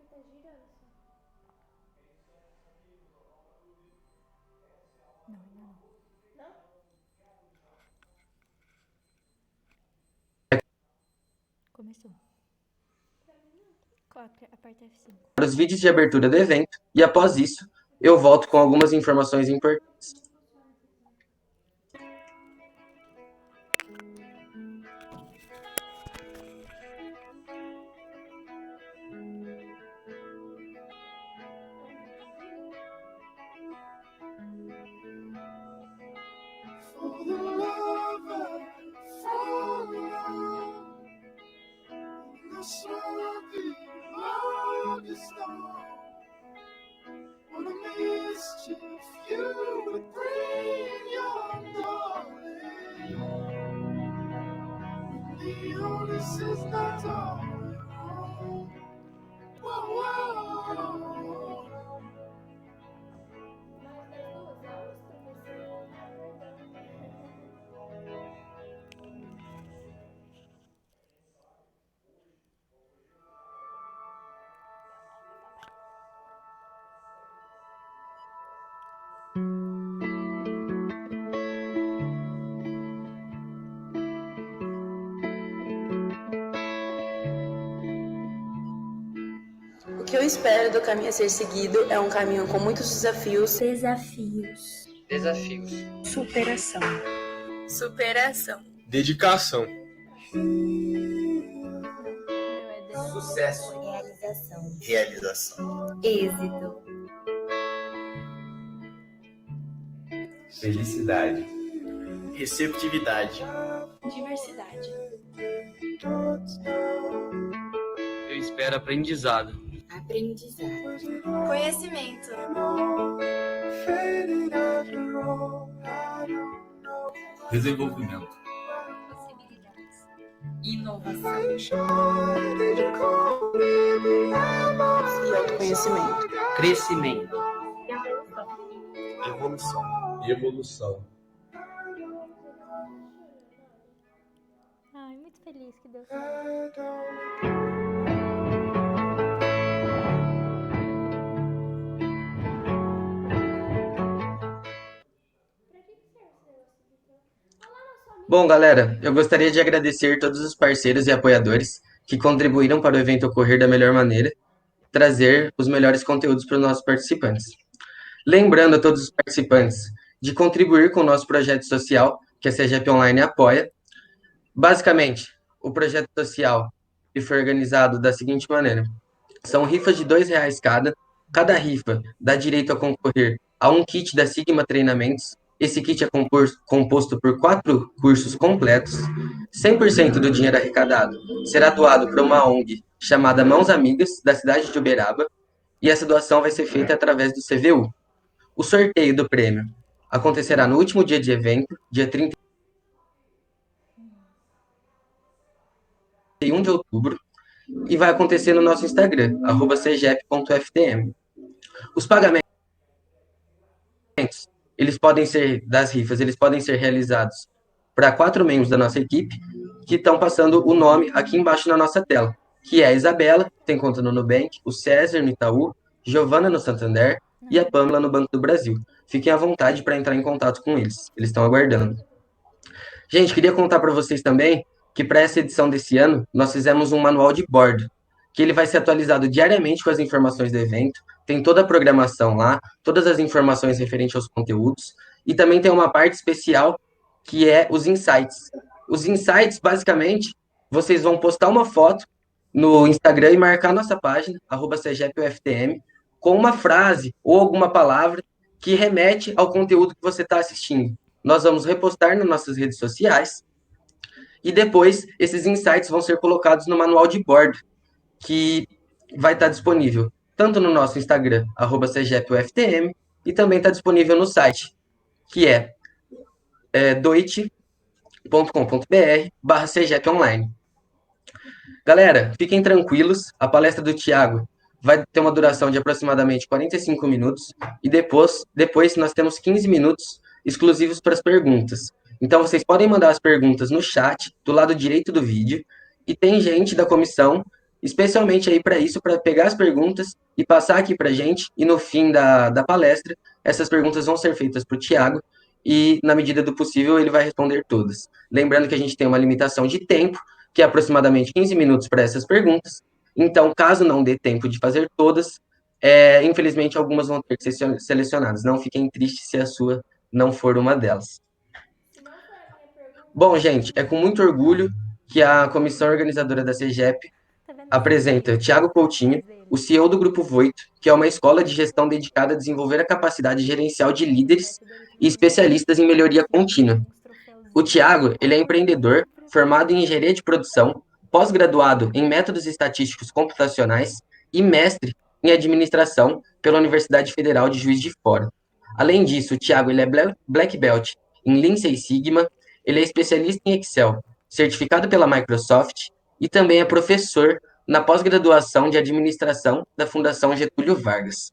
Não, ainda não. Começou. Aperta F5. Os vídeos de abertura do evento e, após isso, eu volto com algumas informações importantes. O que eu espero do caminho a ser seguido é um caminho com muitos desafios. Desafios. Superação. Superação. Dedicação. Sucesso. Realização. Êxito. Felicidade. Receptividade. Diversidade. Eu espero aprendizado. Conhecimento. Desenvolvimento. Possibilidades. Inovação. E autoconhecimento. Crescimento. Evolução. Ai, muito feliz que deu certo. Bom, galera, eu gostaria de agradecer todos os parceiros e apoiadores que contribuíram para o evento ocorrer da melhor maneira, trazer os melhores conteúdos para os nossos participantes. Lembrando a todos os participantes de contribuir com o nosso projeto social, que a CEGEP Online apoia. Basicamente, o projeto social foi organizado da seguinte maneira: são rifas de R$ 2 cada. Cada rifa dá direito a concorrer a um kit da Sigma Treinamentos. Esse kit é composto por 4 cursos completos. 100% do dinheiro arrecadado será doado para uma ONG chamada Mãos Amigas, da cidade de Uberaba, e essa doação vai ser feita através do CVU. O sorteio do prêmio acontecerá no último dia de evento, dia 31 de outubro, e vai acontecer no nosso Instagram, @cegep.ftm. Os pagamentos das rifas, eles podem ser realizados para 4 membros da nossa equipe, que estão passando o nome aqui embaixo na nossa tela, que é a Isabela, que tem conta no Nubank, o César no Itaú, Giovana no Santander e a Pamela no Banco do Brasil. Fiquem à vontade para entrar em contato com eles estão aguardando. Gente, queria contar para vocês também que para essa edição desse ano, nós fizemos um manual de bordo, que ele vai ser atualizado diariamente com as informações do evento, tem toda a programação lá, todas as informações referentes aos conteúdos, e também tem uma parte especial que é os insights. Os insights, basicamente, vocês vão postar uma foto no Instagram e marcar nossa página, @cegepUFTM, com uma frase ou alguma palavra que remete ao conteúdo que você está assistindo. Nós vamos repostar nas nossas redes sociais e depois esses insights vão ser colocados no manual de bordo, que vai estar disponível tanto no nosso Instagram, @cegepUFTM, e também está disponível no site, que é doit.com.br/cgeponline. Galera, fiquem tranquilos, a palestra do Thiago vai ter uma duração de aproximadamente 45 minutos, e depois nós temos 15 minutos exclusivos para as perguntas. Então, vocês podem mandar as perguntas no chat, do lado direito do vídeo, e tem gente da comissão, especialmente aí para isso, para pegar as perguntas e passar aqui para a gente, e no fim da palestra, essas perguntas vão ser feitas para o Tiago, e na medida do possível ele vai responder todas. Lembrando que a gente tem uma limitação de tempo, que é aproximadamente 15 minutos para essas perguntas, então caso não dê tempo de fazer todas, infelizmente algumas vão ter que ser selecionadas. Não fiquem tristes se a sua não for uma delas. Bom, gente, é com muito orgulho que a comissão organizadora da CEGEP apresenta Tiago Coutinho, o CEO do Grupo Voito, que é uma escola de gestão dedicada a desenvolver a capacidade gerencial de líderes e especialistas em melhoria contínua. O Tiago, ele é empreendedor, formado em engenharia de produção, pós-graduado em métodos estatísticos computacionais e mestre em administração pela Universidade Federal de Juiz de Fora. Além disso, o Tiago ele é Black Belt em Lean Six Sigma, ele é especialista em Excel, certificado pela Microsoft e também é professor na pós-graduação de administração da Fundação Getúlio Vargas.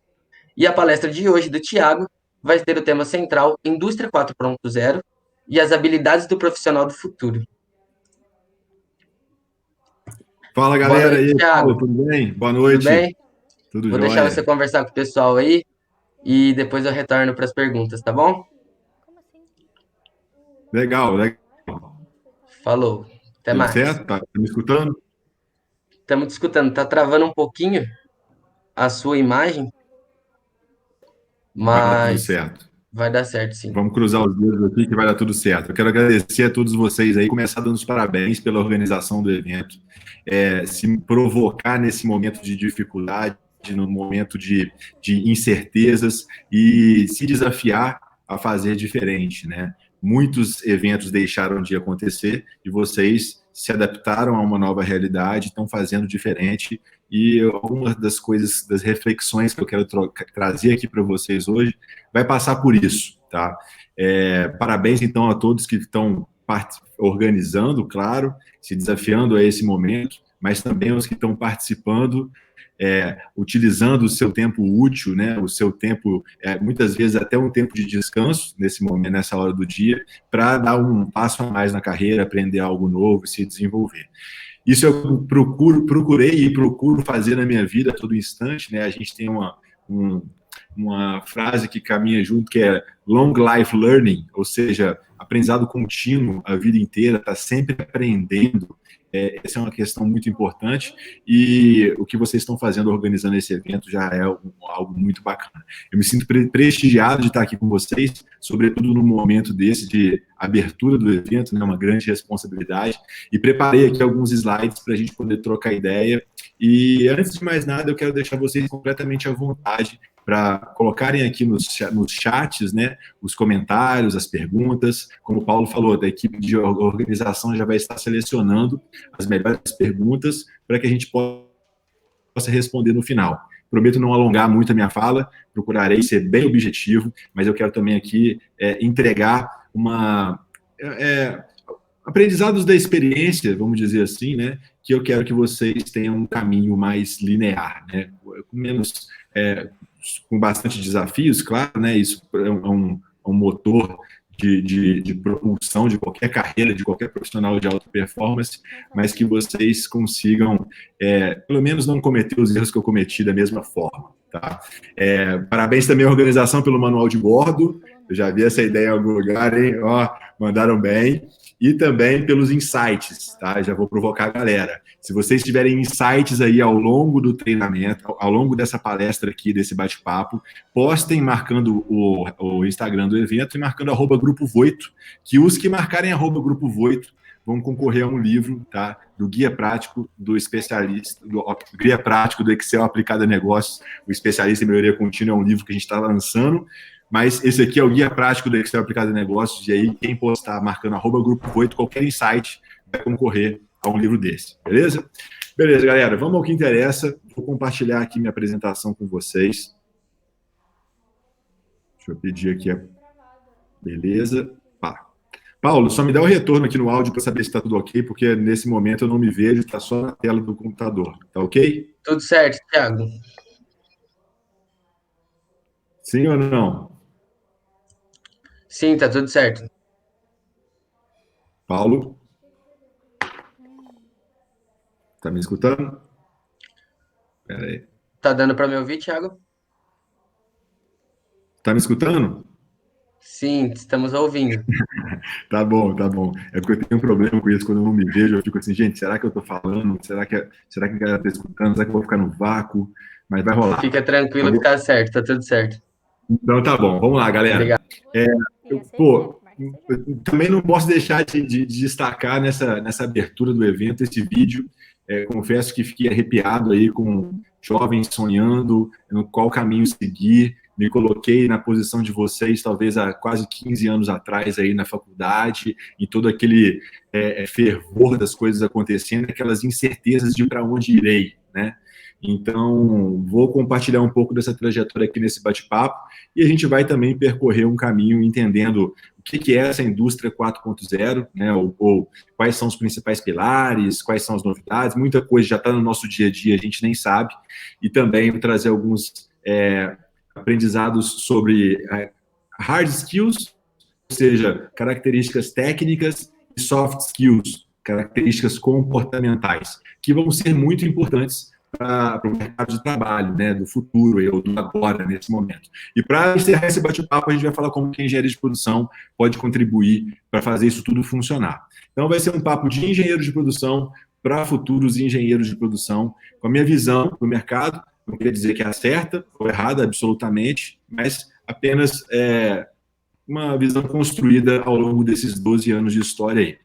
E a palestra de hoje do Tiago vai ter o tema central Indústria 4.0 e as habilidades do profissional do futuro. Fala, galera. Boa noite, aí, Thiago. Paulo, tudo bem? Boa noite. Tudo bem? Tudo Vou jóia. deixar você conversar com o pessoal aí e depois eu retorno para as perguntas, tá bom? Legal. Falou. Até Tudo mais. certo? Tá me escutando? Estamos te escutando. Tá travando um pouquinho a sua imagem, Vai dar tudo mas certo. vai dar certo, sim. Vamos cruzar os dedos aqui que vai dar tudo certo. Eu quero agradecer a todos vocês aí, começar dando os parabéns pela organização do evento, se provocar nesse momento de dificuldade, no momento de incertezas e se desafiar a fazer diferente, né? Muitos eventos deixaram de acontecer e vocês se adaptaram a uma nova realidade, estão fazendo diferente. E algumas das coisas, das reflexões que eu quero trazer aqui para vocês hoje, vai passar por isso, tá? Parabéns, então, a todos que estão organizando, claro, se desafiando a esse momento, mas também os que estão participando, utilizando o seu tempo útil, né? O seu tempo, muitas vezes até um tempo de descanso, nesse momento, nessa hora do dia, para dar um passo a mais na carreira, aprender algo novo, se desenvolver. Isso eu procurei e procuro fazer na minha vida a todo instante, né? A gente tem uma frase que caminha junto, que é long life learning, ou seja, aprendizado contínuo a vida inteira, tá sempre aprendendo. Essa é uma questão muito importante e o que vocês estão fazendo, organizando esse evento, já é algo muito bacana. Eu me sinto prestigiado de estar aqui com vocês, sobretudo no momento desse de abertura do evento, né, uma grande responsabilidade, e preparei aqui alguns slides para a gente poder trocar ideia. E antes de mais nada, eu quero deixar vocês completamente à vontade para colocarem aqui nos chats, né, os comentários, as perguntas. Como o Paulo falou, da equipe de organização já vai estar selecionando as melhores perguntas para que a gente possa responder no final. Prometo não alongar muito a minha fala, procurarei ser bem objetivo, mas eu quero também aqui entregar aprendizados da experiência, vamos dizer assim, né, que eu quero que vocês tenham um caminho mais linear, né, com bastante desafios, claro, né, isso é um motor de propulsão de qualquer carreira, de qualquer profissional de alta performance, mas que vocês consigam, pelo menos não cometer os erros que eu cometi da mesma forma, tá? Parabéns também à organização pelo manual de bordo, eu já vi essa ideia em algum lugar, hein? Ó, mandaram bem. E também pelos insights, tá? Já vou provocar a galera. Se vocês tiverem insights aí ao longo do treinamento, ao longo dessa palestra aqui, desse bate-papo, postem marcando o Instagram do evento e marcando @Grupo Voito, que os que marcarem @Grupo Voito vão concorrer a um livro, tá? Do Guia Prático do Especialista, do Guia Prático do Excel aplicado a negócios. O Especialista em Melhoria Contínua é um livro que a gente está lançando, mas esse aqui é o Guia Prático do Excel aplicado a negócios, e aí quem postar marcando @Grupo Voito, qualquer insight vai concorrer a um livro desse, beleza? Beleza, galera, vamos ao que interessa. Vou compartilhar aqui minha apresentação com vocês. Deixa eu pedir aqui Beleza. Paulo, só me dá o retorno aqui no áudio para saber se está tudo ok, porque nesse momento eu não me vejo, está só na tela do computador. Tá ok? Tudo certo, Thiago. Sim ou não? Sim, tá tudo certo. Paulo? Tá me escutando? Pera aí. Tá dando para me ouvir, Thiago? Tá me escutando? Sim, estamos ouvindo. Tá bom, tá bom. É porque eu tenho um problema com isso, quando eu não me vejo, eu fico assim, gente, será que eu tô falando? Será que a galera tá escutando? Será que eu vou ficar no vácuo? Mas vai rolar. Fica tranquilo que tá certo, tá tudo certo. Então tá bom, vamos lá, galera. Obrigado. Pô, eu também não posso deixar de destacar nessa abertura do evento esse vídeo. Confesso que fiquei arrepiado aí com jovens sonhando no qual caminho seguir. Me coloquei na posição de vocês, talvez há quase 15 anos atrás, aí na faculdade, em todo aquele fervor das coisas acontecendo, aquelas incertezas de para onde irei, né? Então, vou compartilhar um pouco dessa trajetória aqui nesse bate-papo e a gente vai também percorrer um caminho entendendo o que é essa indústria 4.0, né, ou quais são os principais pilares, quais são as novidades, muita coisa já está no nosso dia a dia, a gente nem sabe, e também trazer alguns aprendizados sobre hard skills, ou seja, características técnicas, e soft skills, características comportamentais, que vão ser muito importantes para o mercado de trabalho, né, do futuro, ou do agora, nesse momento. E para encerrar esse bate-papo, a gente vai falar como que a engenharia de produção pode contribuir para fazer isso tudo funcionar. Então, vai ser um papo de engenheiros de produção para futuros engenheiros de produção, com a minha visão do mercado. Não quer dizer que é certa ou errada, absolutamente, mas apenas uma visão construída ao longo desses 12 anos de história aí.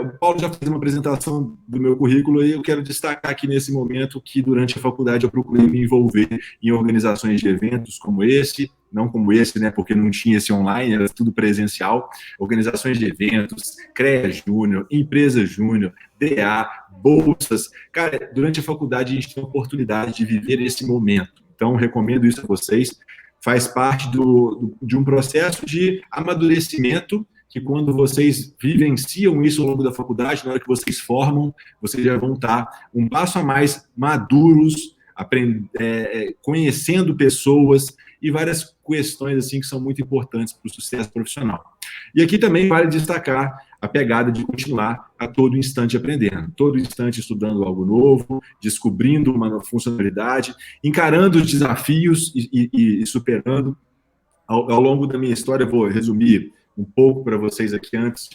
O Paulo já fez uma apresentação do meu currículo e eu quero destacar aqui nesse momento que durante a faculdade eu procurei me envolver em organizações de eventos como esse, não como esse, né, porque não tinha esse online, era tudo presencial, organizações de eventos, CREA Júnior, Empresa Júnior, DA, bolsas. Cara, durante a faculdade a gente tem a oportunidade de viver esse momento. Então, recomendo isso a vocês. Faz parte de um processo de amadurecimento que quando vocês vivenciam isso ao longo da faculdade, na hora que vocês formam, vocês já vão estar um passo a mais maduros, conhecendo pessoas e várias questões assim que são muito importantes para o sucesso profissional. E aqui também vale destacar a pegada de continuar a todo instante aprendendo, todo instante estudando algo novo, descobrindo uma funcionalidade, encarando os desafios e superando. Ao longo da minha história, eu vou resumir um pouco para vocês aqui antes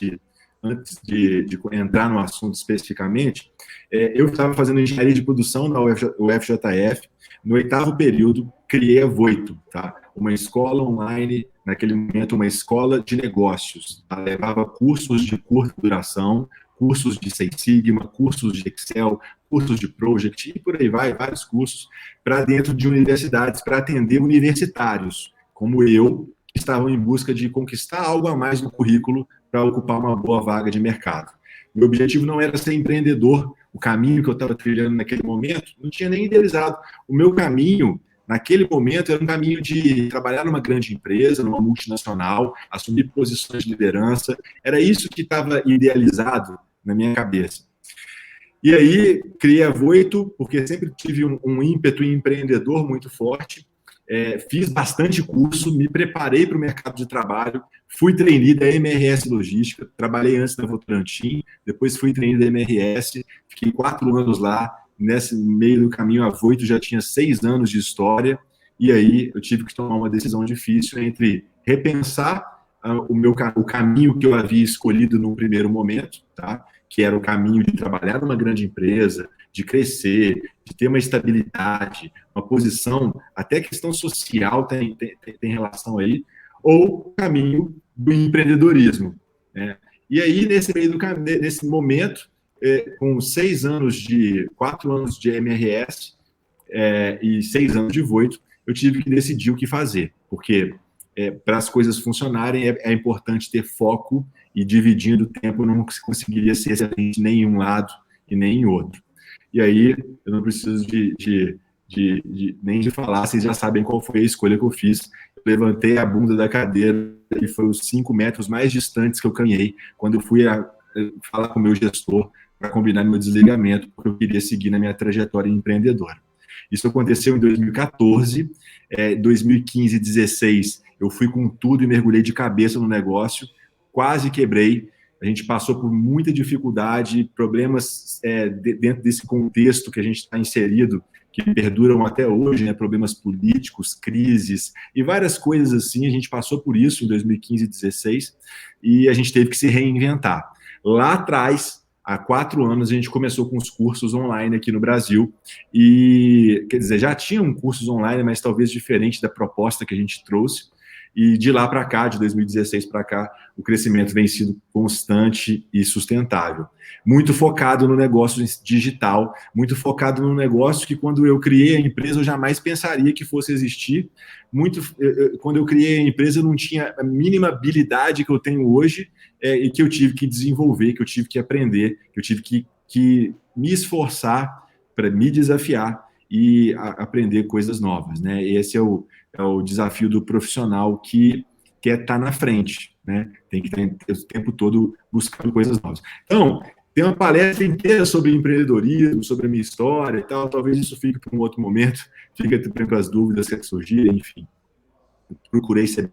de entrar no assunto especificamente. Eu estava fazendo engenharia de produção na UFJF. No 8º período, criei a Voito, tá? Uma escola online, naquele momento, uma escola de negócios. Tá? Levava cursos de curta duração, cursos de Six Sigma, cursos de Excel, cursos de Project, e por aí vai, vários cursos, para dentro de universidades, para atender universitários, como eu, que estavam em busca de conquistar algo a mais no currículo para ocupar uma boa vaga de mercado. Meu objetivo não era ser empreendedor, o caminho que eu estava trilhando naquele momento, não tinha nem idealizado. O meu caminho, naquele momento, era um caminho de trabalhar numa grande empresa, numa multinacional, assumir posições de liderança. Era isso que estava idealizado na minha cabeça. E aí, criei a Voito, porque sempre tive um ímpeto empreendedor muito forte. Fiz bastante curso, me preparei para o mercado de trabalho, fui trainee da MRS Logística, trabalhei antes na Votorantim, depois fui trainee da MRS, fiquei 4 anos lá, nesse meio do caminho a Voito já tinha 6 anos de história, e aí eu tive que tomar uma decisão difícil entre repensar o caminho que eu havia escolhido num primeiro momento, tá? Que era o caminho de trabalhar numa grande empresa, de crescer, de ter uma estabilidade, uma posição, até questão social tem relação aí, ou o caminho do empreendedorismo, né? E aí, nesse momento, com 4 anos de MRS e 6 anos de Voito, eu tive que decidir o que fazer, porque para as coisas funcionarem é importante ter foco, e dividindo o tempo eu não conseguiria ser excelente nem em um lado e nem em outro. E aí, eu não preciso nem de falar, vocês já sabem qual foi a escolha que eu fiz. Eu levantei a bunda da cadeira e foi os 5 metros mais distantes que eu caminhei quando eu fui falar com o meu gestor para combinar meu desligamento, porque eu queria seguir na minha trajetória empreendedora. Isso aconteceu em 2014, 2015 e 2016 eu fui com tudo e mergulhei de cabeça no negócio, quase quebrei, A gente passou por muita dificuldade, problemas dentro desse contexto que a gente está inserido, que perduram até hoje, né? Problemas políticos, crises e várias coisas assim. A gente passou por isso em 2015 e 2016 e a gente teve que se reinventar. Lá atrás, há 4 anos, a gente começou com os cursos online aqui no Brasil e, quer dizer, já tinham cursos online, mas talvez diferente da proposta que a gente trouxe. E de lá para cá, de 2016 para cá, o crescimento vem sido constante e sustentável. Muito focado no negócio digital, muito focado no negócio que quando eu criei a empresa eu jamais pensaria que fosse existir. Quando eu criei a empresa eu não tinha a mínima habilidade que eu tenho hoje e que eu tive que desenvolver, que eu tive que aprender, que eu tive que me esforçar para me desafiar e aprender coisas novas, né? Esse é o desafio do profissional que quer estar na frente, né? Tem que estar o tempo todo buscando coisas novas. Então, tem uma palestra inteira sobre empreendedorismo, sobre a minha história e tal, talvez isso fique para um outro momento, fica para as dúvidas que surgirem, enfim. Procurei ser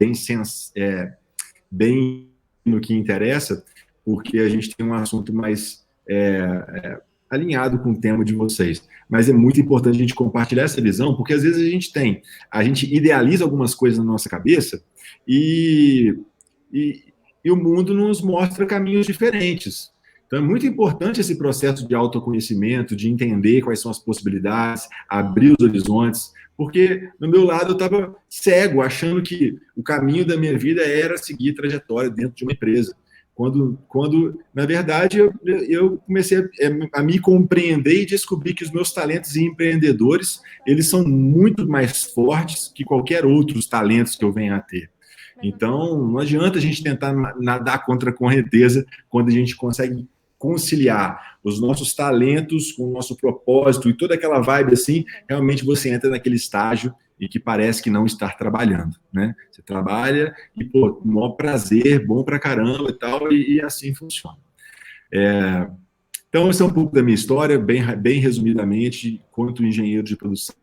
bem no que interessa, porque a gente tem um assunto mais alinhado com o tema de vocês. Mas é muito importante a gente compartilhar essa visão, porque às vezes a gente idealiza algumas coisas na nossa cabeça e o mundo nos mostra caminhos diferentes. Então é muito importante esse processo de autoconhecimento, de entender quais são as possibilidades, abrir os horizontes, porque no meu lado eu estava cego, achando que o caminho da minha vida era seguir trajetória dentro de uma empresa. Quando na verdade, eu comecei a me compreender e descobrir que os meus talentos empreendedores, eles são muito mais fortes que qualquer outros talentos que eu venha a ter. Então, não adianta a gente tentar nadar contra a correnteza quando a gente consegue conciliar os nossos talentos com o nosso propósito e toda aquela vibe assim, realmente você entra naquele estágio e que parece que não estar trabalhando, né? Você trabalha e, pô, maior prazer, bom pra caramba e tal, e assim funciona. Então, esse é um pouco da minha história, bem resumidamente, quanto engenheiro de produção,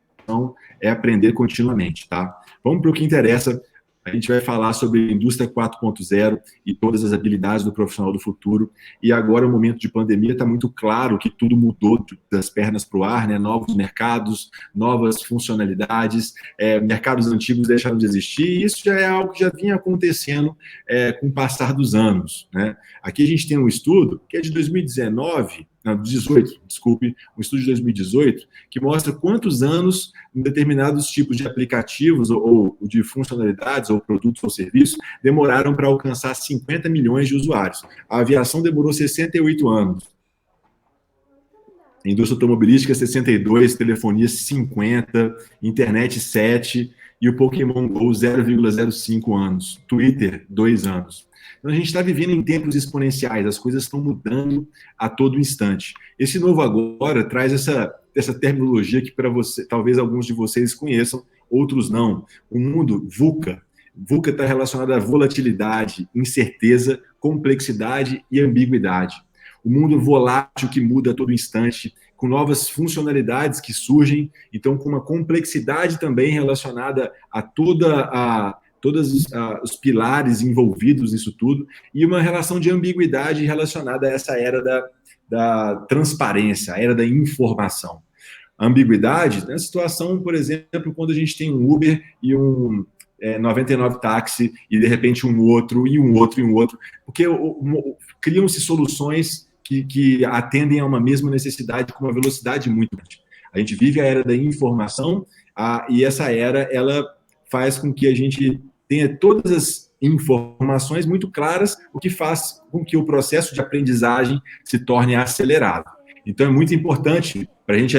é aprender continuamente, tá? Vamos para o que interessa. A gente vai falar sobre a indústria 4.0 e todas as habilidades do profissional do futuro. E agora, no momento de pandemia, está muito claro que tudo mudou das pernas para o ar, né? Novos mercados, novas funcionalidades, mercados antigos deixaram de existir. E isso já é algo que já vinha acontecendo com o passar dos anos, né? Aqui a gente tem um estudo que é de 2018, um estudo de 2018, que mostra quantos anos determinados tipos de aplicativos ou de funcionalidades ou produtos ou serviços demoraram para alcançar 50 milhões de usuários. A aviação demorou 68 anos. A indústria automobilística, 62, telefonia, 50, internet, 7, e o Pokémon GO, 0,05 anos. Twitter, 2 anos. Então, a gente está vivendo em tempos exponenciais, as coisas estão mudando a todo instante. Esse novo agora traz essa terminologia que para você, talvez alguns de vocês conheçam, outros não. O mundo VUCA. VUCA está relacionado à volatilidade, incerteza, complexidade e ambiguidade. O mundo volátil que muda a todo instante, com novas funcionalidades que surgem, então com uma complexidade também relacionada a todos os pilares envolvidos nisso tudo, e uma relação de ambiguidade relacionada a essa era da transparência, a era da informação. A ambiguidade, na situação, por exemplo, quando a gente tem um Uber e um 99 táxi, e de repente um outro, e um outro, e um outro, porque criam-se soluções que atendem a uma mesma necessidade com uma velocidade muito grande. A gente vive a era da informação, e essa era, ela faz com que a gente tenha todas as informações muito claras, o que faz com que o processo de aprendizagem se torne acelerado. Então, é muito importante para a gente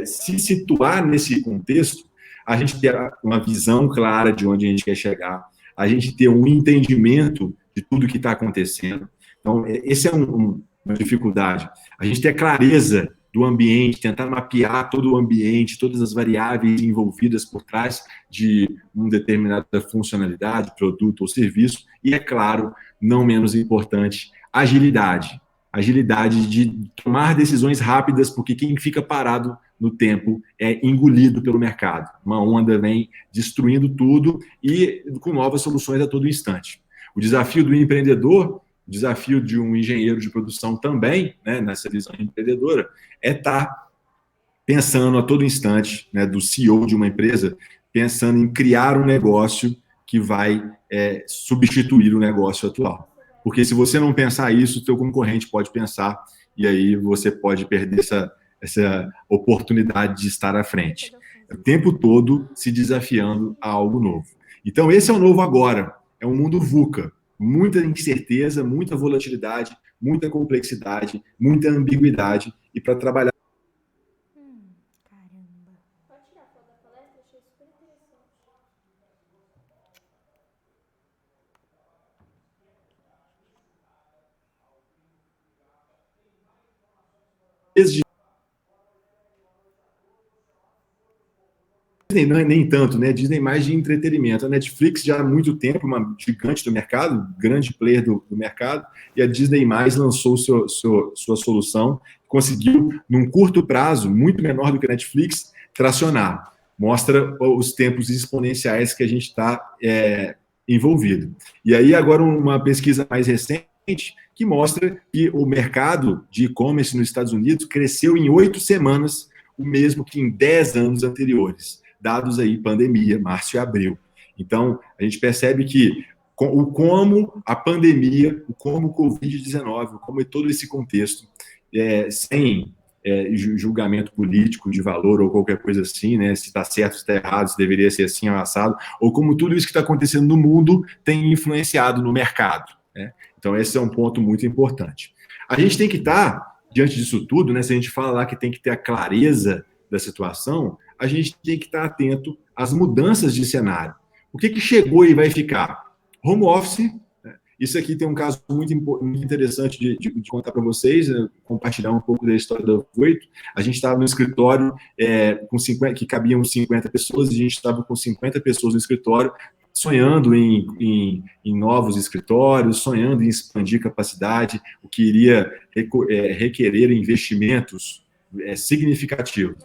se situar nesse contexto, a gente ter uma visão clara de onde a gente quer chegar, a gente ter um entendimento de tudo que está acontecendo. Então, esse é uma dificuldade. A gente ter clareza do ambiente, tentar mapear todo o ambiente, todas as variáveis envolvidas por trás de uma determinada funcionalidade, produto ou serviço, e, é claro, não menos importante, agilidade. Agilidade de tomar decisões rápidas, porque quem fica parado no tempo é engolido pelo mercado. Uma onda vem destruindo tudo e com novas soluções a todo instante. O desafio do empreendedor o desafio de um engenheiro de produção também, né, nessa visão empreendedora, é estar pensando a todo instante, né, do CEO de uma empresa, pensando em criar um negócio que vai substituir o negócio atual. Porque se você não pensar isso, o teu concorrente pode pensar, e aí você pode perder essa oportunidade de estar à frente. O tempo todo se desafiando a algo novo. Então, esse é o novo agora. É um mundo VUCA. Muita incerteza, muita volatilidade, muita complexidade, muita ambiguidade. E para trabalhar Caramba. Pode tirar foto da palestra, achei super interessante. Disney, não é nem tanto, né? Disney mais de entretenimento. A Netflix já há muito tempo, uma gigante do mercado, grande player do mercado, e a Disney mais lançou sua solução, conseguiu, num curto prazo, muito menor do que a Netflix, tracionar. Mostra os tempos exponenciais que a gente está envolvido. E aí, agora, uma pesquisa mais recente que mostra que o mercado de e-commerce nos Estados Unidos cresceu em 8 semanas, o mesmo que em 10 anos anteriores. Dados aí, pandemia, março e abril. Então, a gente percebe que como a pandemia, como o Covid-19, como todo esse contexto, sem julgamento político de valor ou qualquer coisa assim, né, se está certo, se está errado, se deveria ser assim ou assado, ou como tudo isso que está acontecendo no mundo tem influenciado no mercado, né? Então, esse é um ponto muito importante. A gente tem que estar, diante disso tudo, né, se a gente fala lá que tem que ter a clareza da situação, a gente tem que estar atento às mudanças de cenário. O que chegou e vai ficar? Home office. Isso aqui tem um caso muito interessante de contar para vocês, compartilhar um pouco da história da Voito. A gente estava no escritório com 50, que cabiam 50 pessoas, e a gente estava com 50 pessoas no escritório, sonhando em novos escritórios, sonhando em expandir capacidade, o que iria requerer investimentos significativos.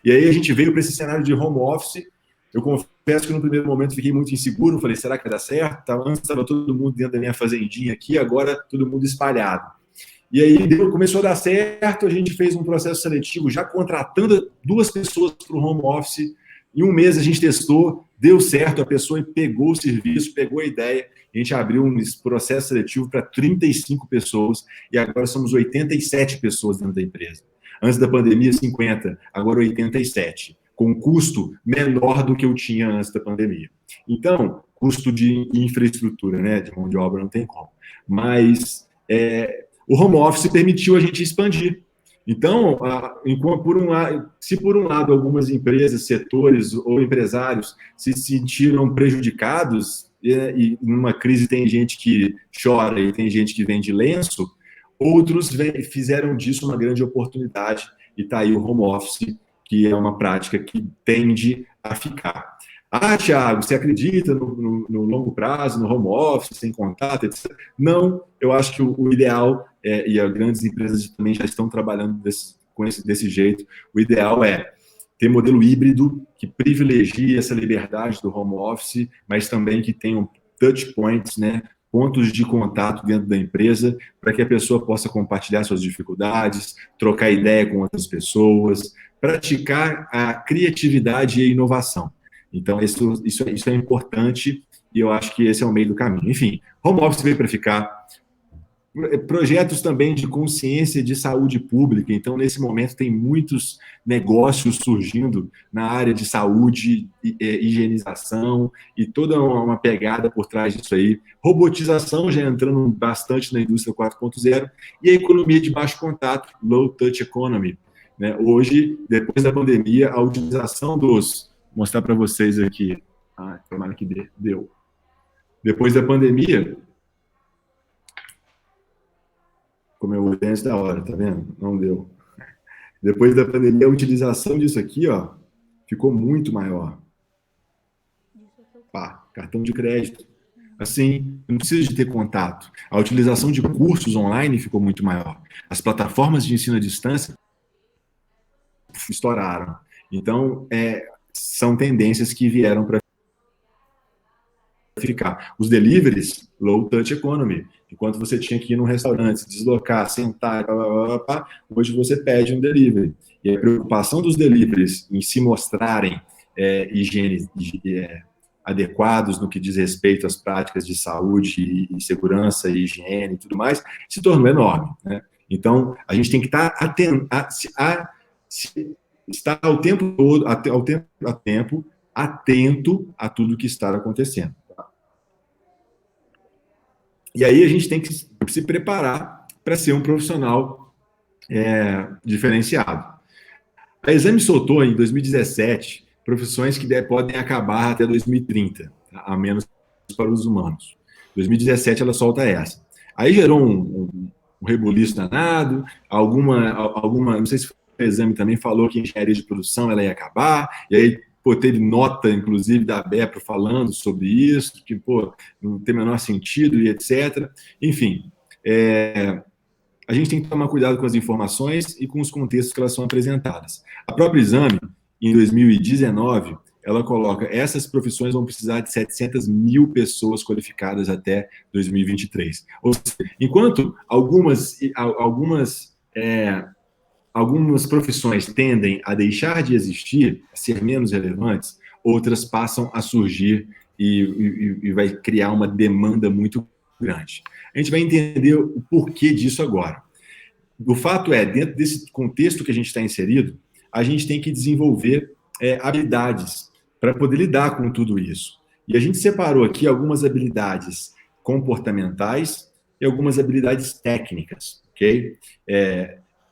E aí a gente veio para esse cenário de home office. Eu confesso que no primeiro momento fiquei muito inseguro, falei, será que vai dar certo? Antes estava todo mundo dentro da minha fazendinha aqui, agora todo mundo espalhado. E aí começou a dar certo, a gente fez um processo seletivo, já contratando 2 pessoas para o home office. Em um mês a gente testou, deu certo, a pessoa pegou o serviço, pegou a ideia, a gente abriu um processo seletivo para 35 pessoas, e agora somos 87 pessoas dentro da empresa. Antes da pandemia, 50, agora 87, com um custo menor do que eu tinha antes da pandemia. Então, custo de infraestrutura, né, de mão de obra não tem como. Mas o home office permitiu a gente expandir. Então, se por um lado algumas empresas, setores ou empresários se sentiram prejudicados, e numa crise tem gente que chora e tem gente que vende lenço, outros fizeram disso uma grande oportunidade, e está aí o home office, que é uma prática que tende a ficar. Ah, Thiago, você acredita no longo prazo, no home office, sem contato, etc. Não, eu acho que o ideal, e as grandes empresas também já estão trabalhando desse jeito, o ideal é ter modelo híbrido que privilegie essa liberdade do home office, mas também que tenham touch points, né, pontos de contato dentro da empresa, para que a pessoa possa compartilhar suas dificuldades, trocar ideia com outras pessoas, praticar a criatividade e a inovação. Então, isso é importante, e eu acho que esse é o meio do caminho. Enfim, home office veio para ficar. Projetos também de consciência de saúde pública. Então, nesse momento, tem muitos negócios surgindo na área de saúde, higienização e toda uma pegada por trás disso aí. Robotização já entrando bastante na indústria 4.0 e a economia de baixo contato, low touch economy, né? Hoje, depois da pandemia, a utilização dos... Vou mostrar para vocês aqui. Tomara que deu. Depois da pandemia... Como eu olhei antes da hora, tá vendo? Não deu. Depois da pandemia, a utilização disso aqui, ó, ficou muito maior. Cartão de crédito. Assim, não precisa de ter contato. A utilização de cursos online ficou muito maior. As plataformas de ensino à distância estouraram. Então, são tendências que vieram para... ficar. Os deliveries, low touch economy. Enquanto você tinha que ir num restaurante, se deslocar, sentar, hoje você pede um delivery. E a preocupação dos deliveries em se mostrarem adequados no que diz respeito às práticas de saúde e segurança e higiene e tudo mais, se tornou enorme, né? Então, a gente tem que estar estar ao tempo todo, atento a tudo que está acontecendo. Tá? E aí a gente tem que se preparar para ser um profissional diferenciado. A Exame soltou, em 2017, profissões que podem acabar até 2030, tá? A menos para os humanos. Em 2017, ela solta essa. Aí gerou um rebuliço danado, alguma, não sei se o Exame também falou que a engenharia de produção ela ia acabar, e aí teve nota, inclusive, da ABEPRO falando sobre isso, que não tem o menor sentido e etc. Enfim, a gente tem que tomar cuidado com as informações e com os contextos que elas são apresentadas. A própria Exame, em 2019, ela coloca essas profissões vão precisar de 700 mil pessoas qualificadas até 2023. Ou seja, enquanto algumas profissões tendem a deixar de existir, a ser menos relevantes, outras passam a surgir e vai criar uma demanda muito grande. A gente vai entender o porquê disso agora. O fato é, dentro desse contexto que a gente está inserido, a gente tem que desenvolver habilidades para poder lidar com tudo isso. E a gente separou aqui algumas habilidades comportamentais e algumas habilidades técnicas, ok?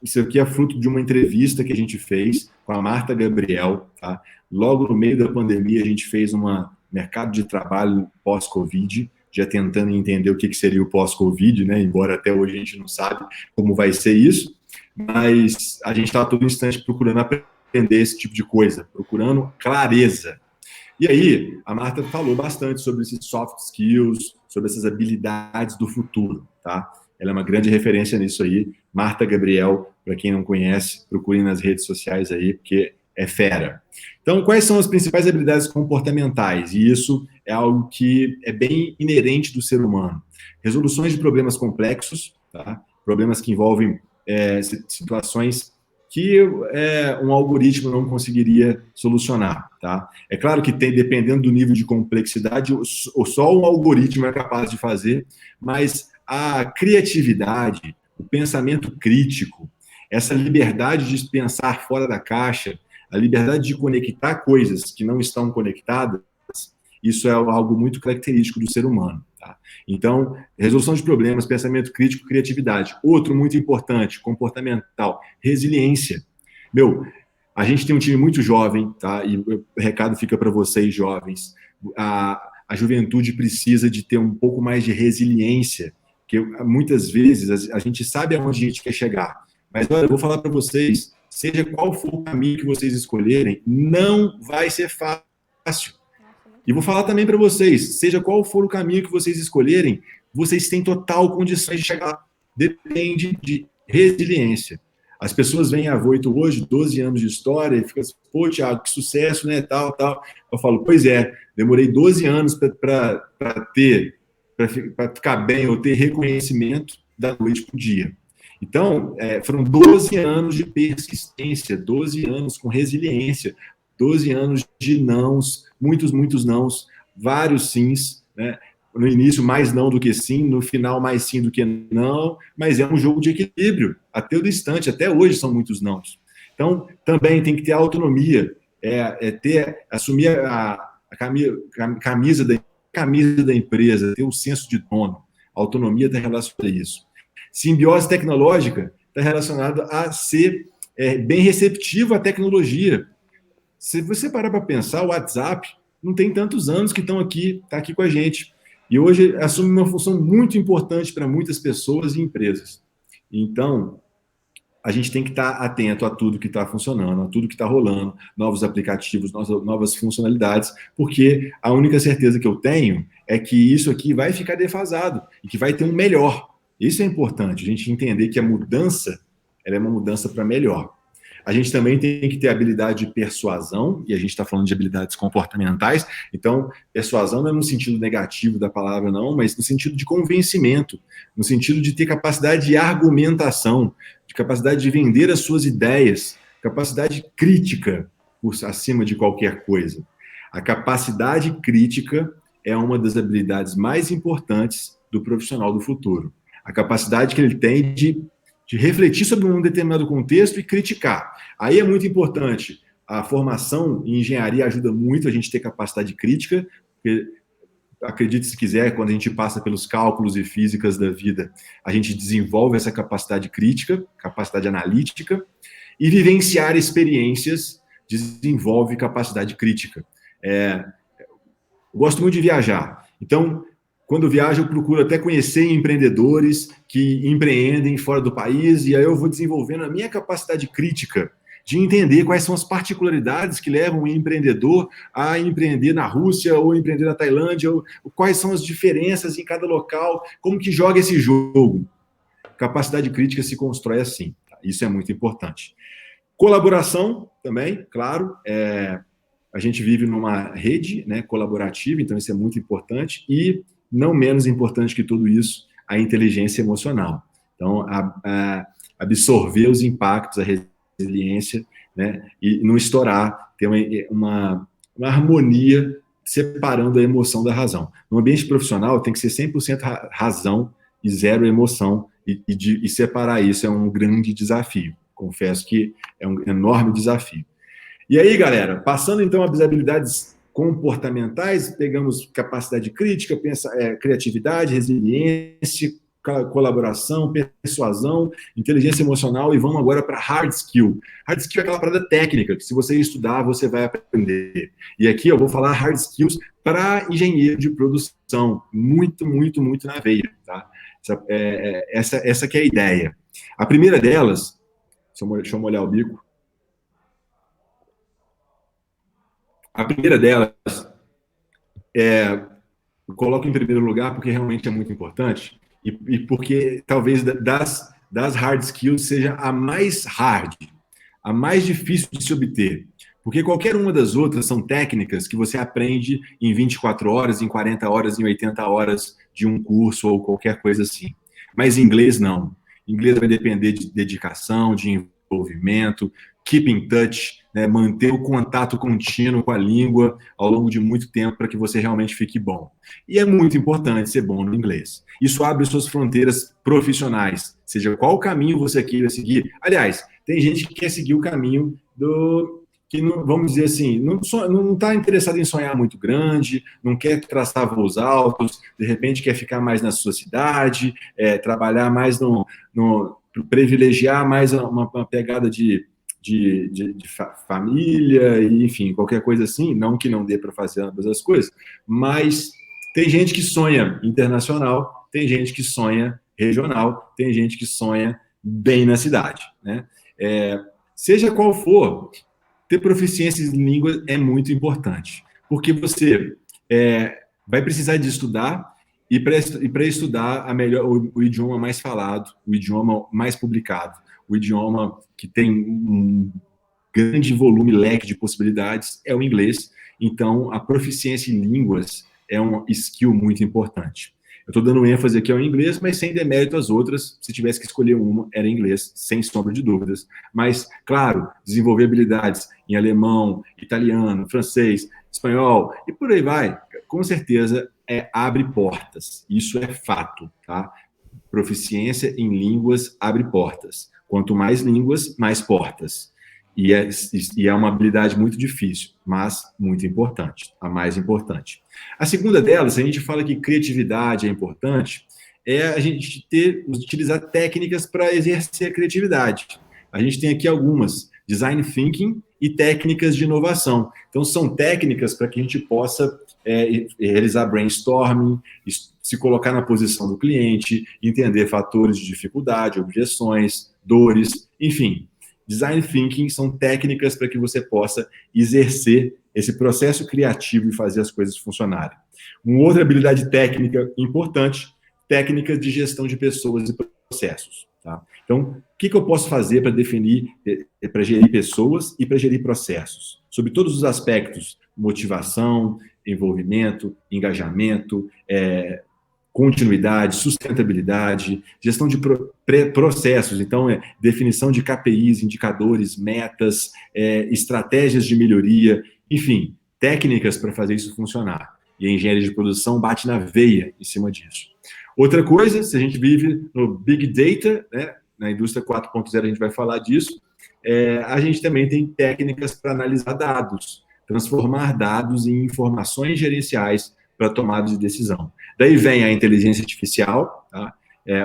Isso aqui é fruto de uma entrevista que a gente fez com a Marta Gabriel, tá? Logo no meio da pandemia, a gente fez um mercado de trabalho pós-Covid, já tentando entender o que seria o pós-Covid, né? Embora até hoje a gente não sabe como vai ser isso, mas a gente está a todo instante procurando aprender esse tipo de coisa, procurando clareza. E aí, a Marta falou bastante sobre esses soft skills, sobre essas habilidades do futuro, tá? Ela é uma grande referência nisso aí. Marta Gabriel, para quem não conhece, procurem nas redes sociais aí, porque é fera. Então, quais são as principais habilidades comportamentais? E isso é algo que é bem inerente do ser humano. Resoluções de problemas complexos, tá? Problemas que envolvem situações que um algoritmo não conseguiria solucionar, tá? É claro que dependendo do nível de complexidade, só um algoritmo é capaz de fazer, mas a criatividade, o pensamento crítico, essa liberdade de pensar fora da caixa, a liberdade de conectar coisas que não estão conectadas, isso é algo muito característico do ser humano. Tá? Então, resolução de problemas, pensamento crítico, criatividade. Outro muito importante, comportamental, resiliência. A gente tem um time muito jovem, tá? E o recado fica para vocês, jovens. A juventude precisa de ter um pouco mais de resiliência, porque muitas vezes a gente sabe aonde a gente quer chegar. Mas, olha, eu vou falar para vocês, seja qual for o caminho que vocês escolherem, não vai ser fácil. E vou falar também para vocês, seja qual for o caminho que vocês escolherem, vocês têm total condições de chegar lá. Depende de resiliência. As pessoas vêm a Voito hoje, 12 anos de história, e ficam assim, pô, Thiago, que sucesso, né, tal. Eu falo, pois é, demorei 12 anos para ficar bem, ou ter reconhecimento da noite para o dia. Então, foram 12 anos de persistência, 12 anos com resiliência, 12 anos de nãos, muitos nãos, vários sims, né? No início mais não do que sim, no final mais sim do que não, mas é um jogo de equilíbrio, até o instante, até hoje são muitos nãos. Então, também tem que ter autonomia, assumir a camisa da empresa, ter um senso de dono. A autonomia está relacionada a isso. Simbiose tecnológica está relacionada a ser bem receptivo à tecnologia. Se você parar para pensar, o WhatsApp não tem tantos anos que está aqui com a gente. E hoje assume uma função muito importante para muitas pessoas e empresas. Então, a gente tem que estar atento a tudo que está funcionando, a tudo que está rolando, novos aplicativos, novas funcionalidades, porque a única certeza que eu tenho é que isso aqui vai ficar defasado e que vai ter um melhor. Isso é importante, a gente entender que a mudança ela é uma mudança para melhor. A gente também tem que ter habilidade de persuasão, e a gente está falando de habilidades comportamentais. Então, persuasão não é no sentido negativo da palavra, não, mas no sentido de convencimento, no sentido de ter capacidade de argumentação, de capacidade de vender as suas ideias, capacidade crítica por acima de qualquer coisa. A capacidade crítica é uma das habilidades mais importantes do profissional do futuro. A capacidade que ele tem de refletir sobre um determinado contexto e criticar. Aí é muito importante. A formação em engenharia ajuda muito a gente ter capacidade crítica, porque, acredite se quiser, quando a gente passa pelos cálculos e físicas da vida, a gente desenvolve essa capacidade crítica, capacidade analítica, e vivenciar experiências desenvolve capacidade crítica. Eu gosto muito de viajar. Então, quando eu viajo, eu procuro até conhecer empreendedores que empreendem fora do país, e aí eu vou desenvolvendo a minha capacidade crítica de entender quais são as particularidades que levam um empreendedor a empreender na Rússia ou empreender na Tailândia, ou quais são as diferenças em cada local, como que joga esse jogo. Capacidade crítica se constrói assim. Tá? Isso é muito importante. Colaboração também, claro, a gente vive numa rede, né, colaborativa, então isso é muito importante, e não menos importante que tudo isso, a inteligência emocional. Então, absorver os impactos, a resiliência, né, e não estourar, ter uma harmonia separando a emoção da razão. No ambiente profissional, tem que ser 100% razão e zero emoção, e separar isso é um grande desafio. Confesso que é um enorme desafio. E aí, galera, passando então às habilidades comportamentais, pegamos capacidade crítica, criatividade, resiliência, colaboração, persuasão, inteligência emocional, e vamos agora para hard skill. Hard skill é aquela parada técnica, que se você estudar, você vai aprender. E aqui eu vou falar hard skills para engenheiro de produção, muito, muito, muito na veia, tá? Essa que é a ideia. A primeira delas, deixa eu molhar o bico. A primeira delas eu coloco em primeiro lugar porque realmente é muito importante e porque talvez das hard skills seja a mais hard, a mais difícil de se obter. Porque qualquer uma das outras são técnicas que você aprende em 24 horas, em 40 horas, em 80 horas de um curso ou qualquer coisa assim. Mas inglês não. Inglês vai depender de dedicação, de envolvimento, keep in touch, né, manter o contato contínuo com a língua ao longo de muito tempo para que você realmente fique bom. E é muito importante ser bom no inglês. Isso abre suas fronteiras profissionais, seja qual caminho você queira seguir. Aliás, tem gente que quer seguir o caminho que não, vamos dizer assim, não está interessado em sonhar muito grande, não quer traçar voos altos, de repente quer ficar mais na sua cidade, trabalhar mais privilegiar mais uma pegada de família, enfim, qualquer coisa assim, não que não dê para fazer ambas as coisas, mas tem gente que sonha internacional, tem gente que sonha regional, tem gente que sonha bem na cidade, né? Seja qual for, ter proficiência em língua é muito importante, porque você vai precisar de estudar, e para estudar o idioma mais falado, o idioma mais publicado, o idioma que tem um grande volume, leque de possibilidades, é o inglês. Então, a proficiência em línguas é um skill muito importante. Eu estou dando ênfase aqui ao inglês, mas sem demérito às outras. Se tivesse que escolher uma, era inglês, sem sombra de dúvidas. Mas, claro, desenvolver habilidades em alemão, italiano, francês, espanhol, e por aí vai, com certeza abre portas. Isso é fato, tá? Proficiência em línguas abre portas. Quanto mais línguas, mais portas. E é uma habilidade muito difícil, mas muito importante, a mais importante. A segunda delas, a gente fala que criatividade é importante, a gente utilizar técnicas para exercer a criatividade. A gente tem aqui algumas, design thinking e técnicas de inovação. Então, são técnicas para que a gente possa realizar brainstorming, se colocar na posição do cliente, entender fatores de dificuldade, objeções, dores, enfim. Design thinking são técnicas para que você possa exercer esse processo criativo e fazer as coisas funcionarem. Uma outra habilidade técnica importante, técnicas de gestão de pessoas e processos. Tá? Então, o que eu posso fazer para definir, para gerir pessoas e para gerir processos? Sobre todos os aspectos, motivação, envolvimento, engajamento, continuidade, sustentabilidade, gestão de processos, então, definição de KPIs, indicadores, metas, estratégias de melhoria, enfim, técnicas para fazer isso funcionar. E a engenharia de produção bate na veia em cima disso. Outra coisa, se a gente vive no Big Data, né, na indústria 4.0 a gente vai falar disso, a gente também tem técnicas para analisar dados, transformar dados em informações gerenciais para tomada de decisão. Daí vem a inteligência artificial, tá?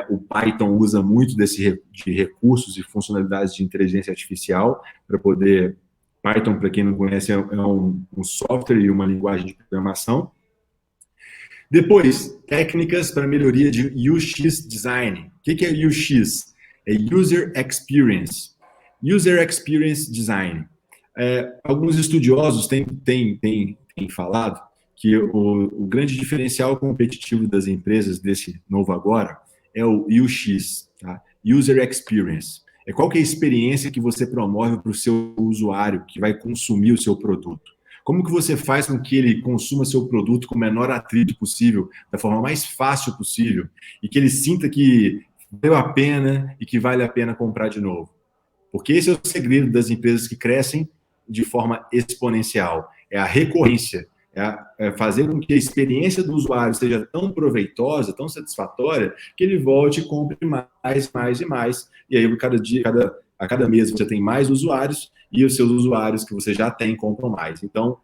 O Python usa muito de recursos e funcionalidades de inteligência artificial para poder... Python, para quem não conhece, é um software e uma linguagem de programação. Depois, técnicas para melhoria de UX Design. O que é UX? É User Experience. User Experience Design. Alguns estudiosos têm falado que o grande diferencial competitivo das empresas desse novo agora é o UX, tá? User Experience. Qual que é a experiência que você promove para o seu usuário que vai consumir o seu produto? Como que você faz com que ele consuma seu produto com o menor atrito possível, da forma mais fácil possível, e que ele sinta que valeu a pena e que vale a pena comprar de novo? Porque esse é o segredo das empresas que crescem de forma exponencial. É a recorrência, é fazer com que a experiência do usuário seja tão proveitosa, tão satisfatória, que ele volte e compre mais e mais. E aí, a cada mês, você tem mais usuários e os seus usuários que você já tem compram mais. Então,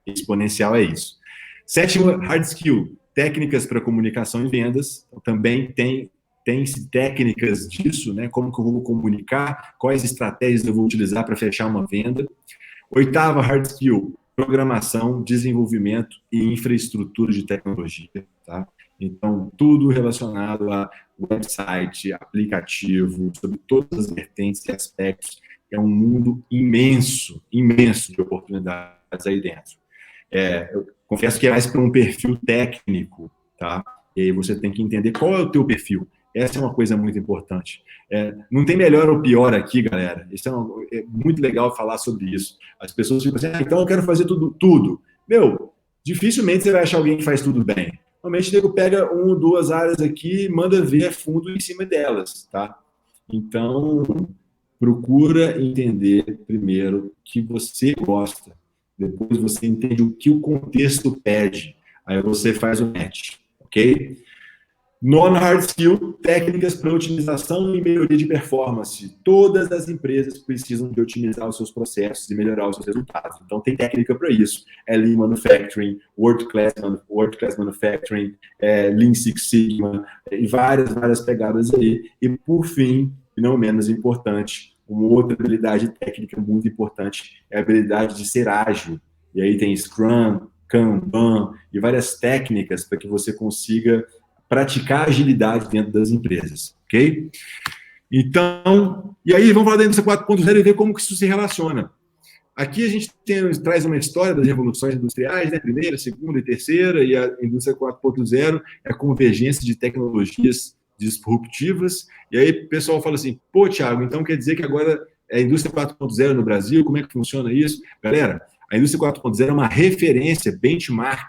exponencial é isso. Sétimo, hard skill, técnicas para comunicação e vendas. Então, também tem técnicas disso, né? Como que eu vou comunicar, quais estratégias eu vou utilizar para fechar uma venda. Oitava, hard skill, programação, desenvolvimento e infraestrutura de tecnologia, tá? Então, tudo relacionado a website, aplicativo, sobre todas as vertentes e aspectos. É um mundo imenso, imenso de oportunidades aí dentro. Eu confesso que é mais para um perfil técnico, tá? E aí você tem que entender qual é o teu perfil. Essa é uma coisa muito importante. Não tem melhor ou pior aqui, galera. Isso é muito legal falar sobre isso. As pessoas ficam assim, então eu quero fazer tudo. Meu, dificilmente você vai achar alguém que faz tudo bem. Normalmente, o nego pega 1 ou 2 áreas aqui e manda ver a fundo em cima delas, tá? Então, procura entender primeiro o que você gosta. Depois você entende o que o contexto pede. Aí você faz o match, ok? Non-hard skill, técnicas para otimização e melhoria de performance. Todas as empresas precisam de otimizar os seus processos e melhorar os seus resultados. Então, tem técnica para isso. Lean Manufacturing, World Class Manufacturing, Lean Six Sigma, e várias pegadas aí. E, por fim, e não menos importante, uma outra habilidade técnica muito importante é a habilidade de ser ágil. E aí tem Scrum, Kanban e várias técnicas para que você consiga praticar agilidade dentro das empresas, ok? Então, e aí vamos falar da indústria 4.0 e ver como que isso se relaciona. Aqui a gente traz uma história das revoluções industriais, né? Primeira, segunda e terceira, e a indústria 4.0 é a convergência de tecnologias disruptivas, e aí o pessoal fala assim, pô, Thiago, então quer dizer que agora é a indústria 4.0 no Brasil, como é que funciona isso? Galera, a indústria 4.0 é uma referência, benchmark,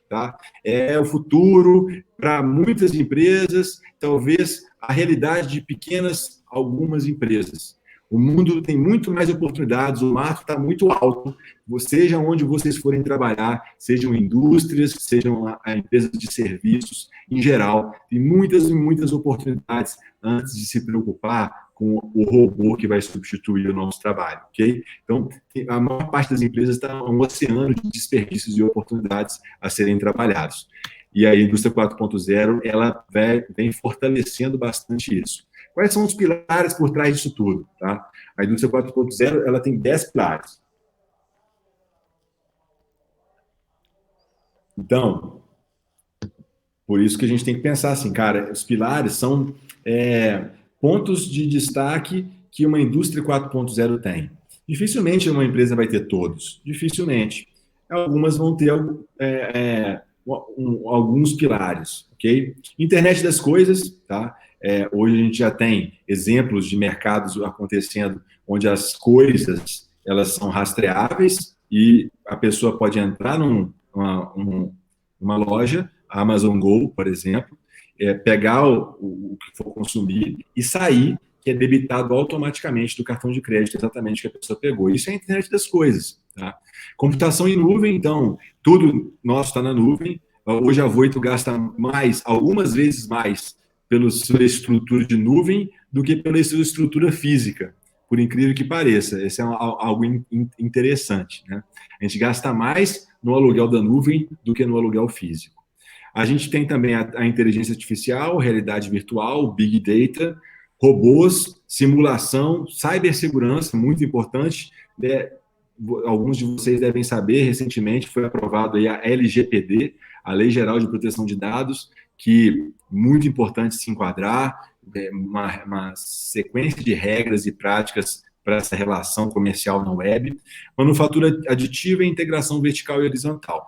tá? É o futuro para muitas empresas, talvez a realidade de algumas empresas. O mundo tem muito mais oportunidades, o mato está muito alto, seja onde vocês forem trabalhar, sejam indústrias, sejam empresas de serviços, em geral, tem muitas e muitas oportunidades antes de se preocupar com o robô que vai substituir o nosso trabalho, ok? Então, a maior parte das empresas está um oceano de desperdícios e oportunidades a serem trabalhados. E a indústria 4.0, ela vem fortalecendo bastante isso. Quais são os pilares por trás disso tudo, tá? A indústria 4.0, ela tem 10 pilares. Então, por isso que a gente tem que pensar assim, cara, os pilares são pontos de destaque que uma indústria 4.0 tem. Dificilmente uma empresa vai ter todos, dificilmente. Algumas vão ter alguns pilares, ok? Internet das coisas, tá? Hoje a gente já tem exemplos de mercados acontecendo onde as coisas elas são rastreáveis e a pessoa pode entrar numa loja, a Amazon Go, por exemplo, pegar o que for consumir e sair, que é debitado automaticamente do cartão de crédito, exatamente o que a pessoa pegou. Isso é a internet das coisas. Tá? Computação em nuvem, então, tudo nosso está na nuvem. Hoje a Voito gasta algumas vezes mais pela sua estrutura de nuvem do que pela sua estrutura física, por incrível que pareça. Esse é algo interessante. Né? A gente gasta mais no aluguel da nuvem do que no aluguel físico. A gente tem também a inteligência artificial, realidade virtual, Big Data, robôs, simulação, cibersegurança, muito importante. Alguns de vocês devem saber, recentemente foi aprovado aí a LGPD, a Lei Geral de Proteção de Dados, que é muito importante se enquadrar, uma sequência de regras e práticas para essa relação comercial na web, manufatura aditiva e integração vertical e horizontal.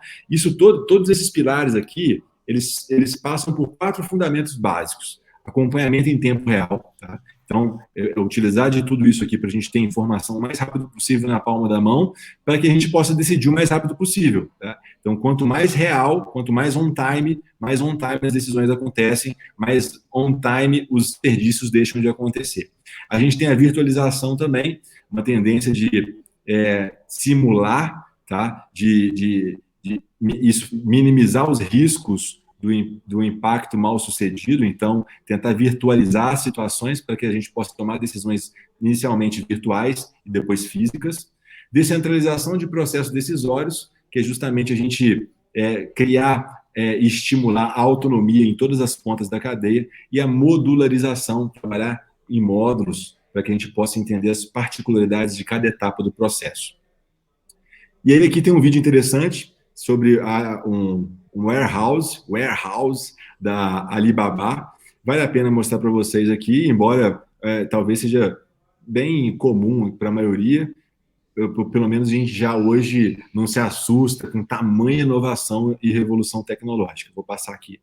Todos esses pilares aqui, eles passam por 4 fundamentos básicos. Acompanhamento em tempo real, tá? Então, utilizar de tudo isso aqui para a gente ter informação o mais rápido possível na palma da mão, para que a gente possa decidir o mais rápido possível. Tá? Então, quanto mais real, quanto mais on-time as decisões acontecem, mais on-time os desperdícios deixam de acontecer. A gente tem a virtualização também, uma tendência de simular, tá? de minimizar os riscos do impacto mal sucedido, então tentar virtualizar situações para que a gente possa tomar decisões inicialmente virtuais e depois físicas. Descentralização de processos decisórios, que é justamente a gente criar e estimular a autonomia em todas as pontas da cadeia, e a modularização, trabalhar em módulos para que a gente possa entender as particularidades de cada etapa do processo. E aí aqui tem um vídeo interessante sobre um warehouse da Alibaba. Vale a pena mostrar para vocês aqui, embora talvez seja bem comum para a maioria, pelo menos a gente já hoje não se assusta com tamanha inovação e revolução tecnológica. Vou passar aqui.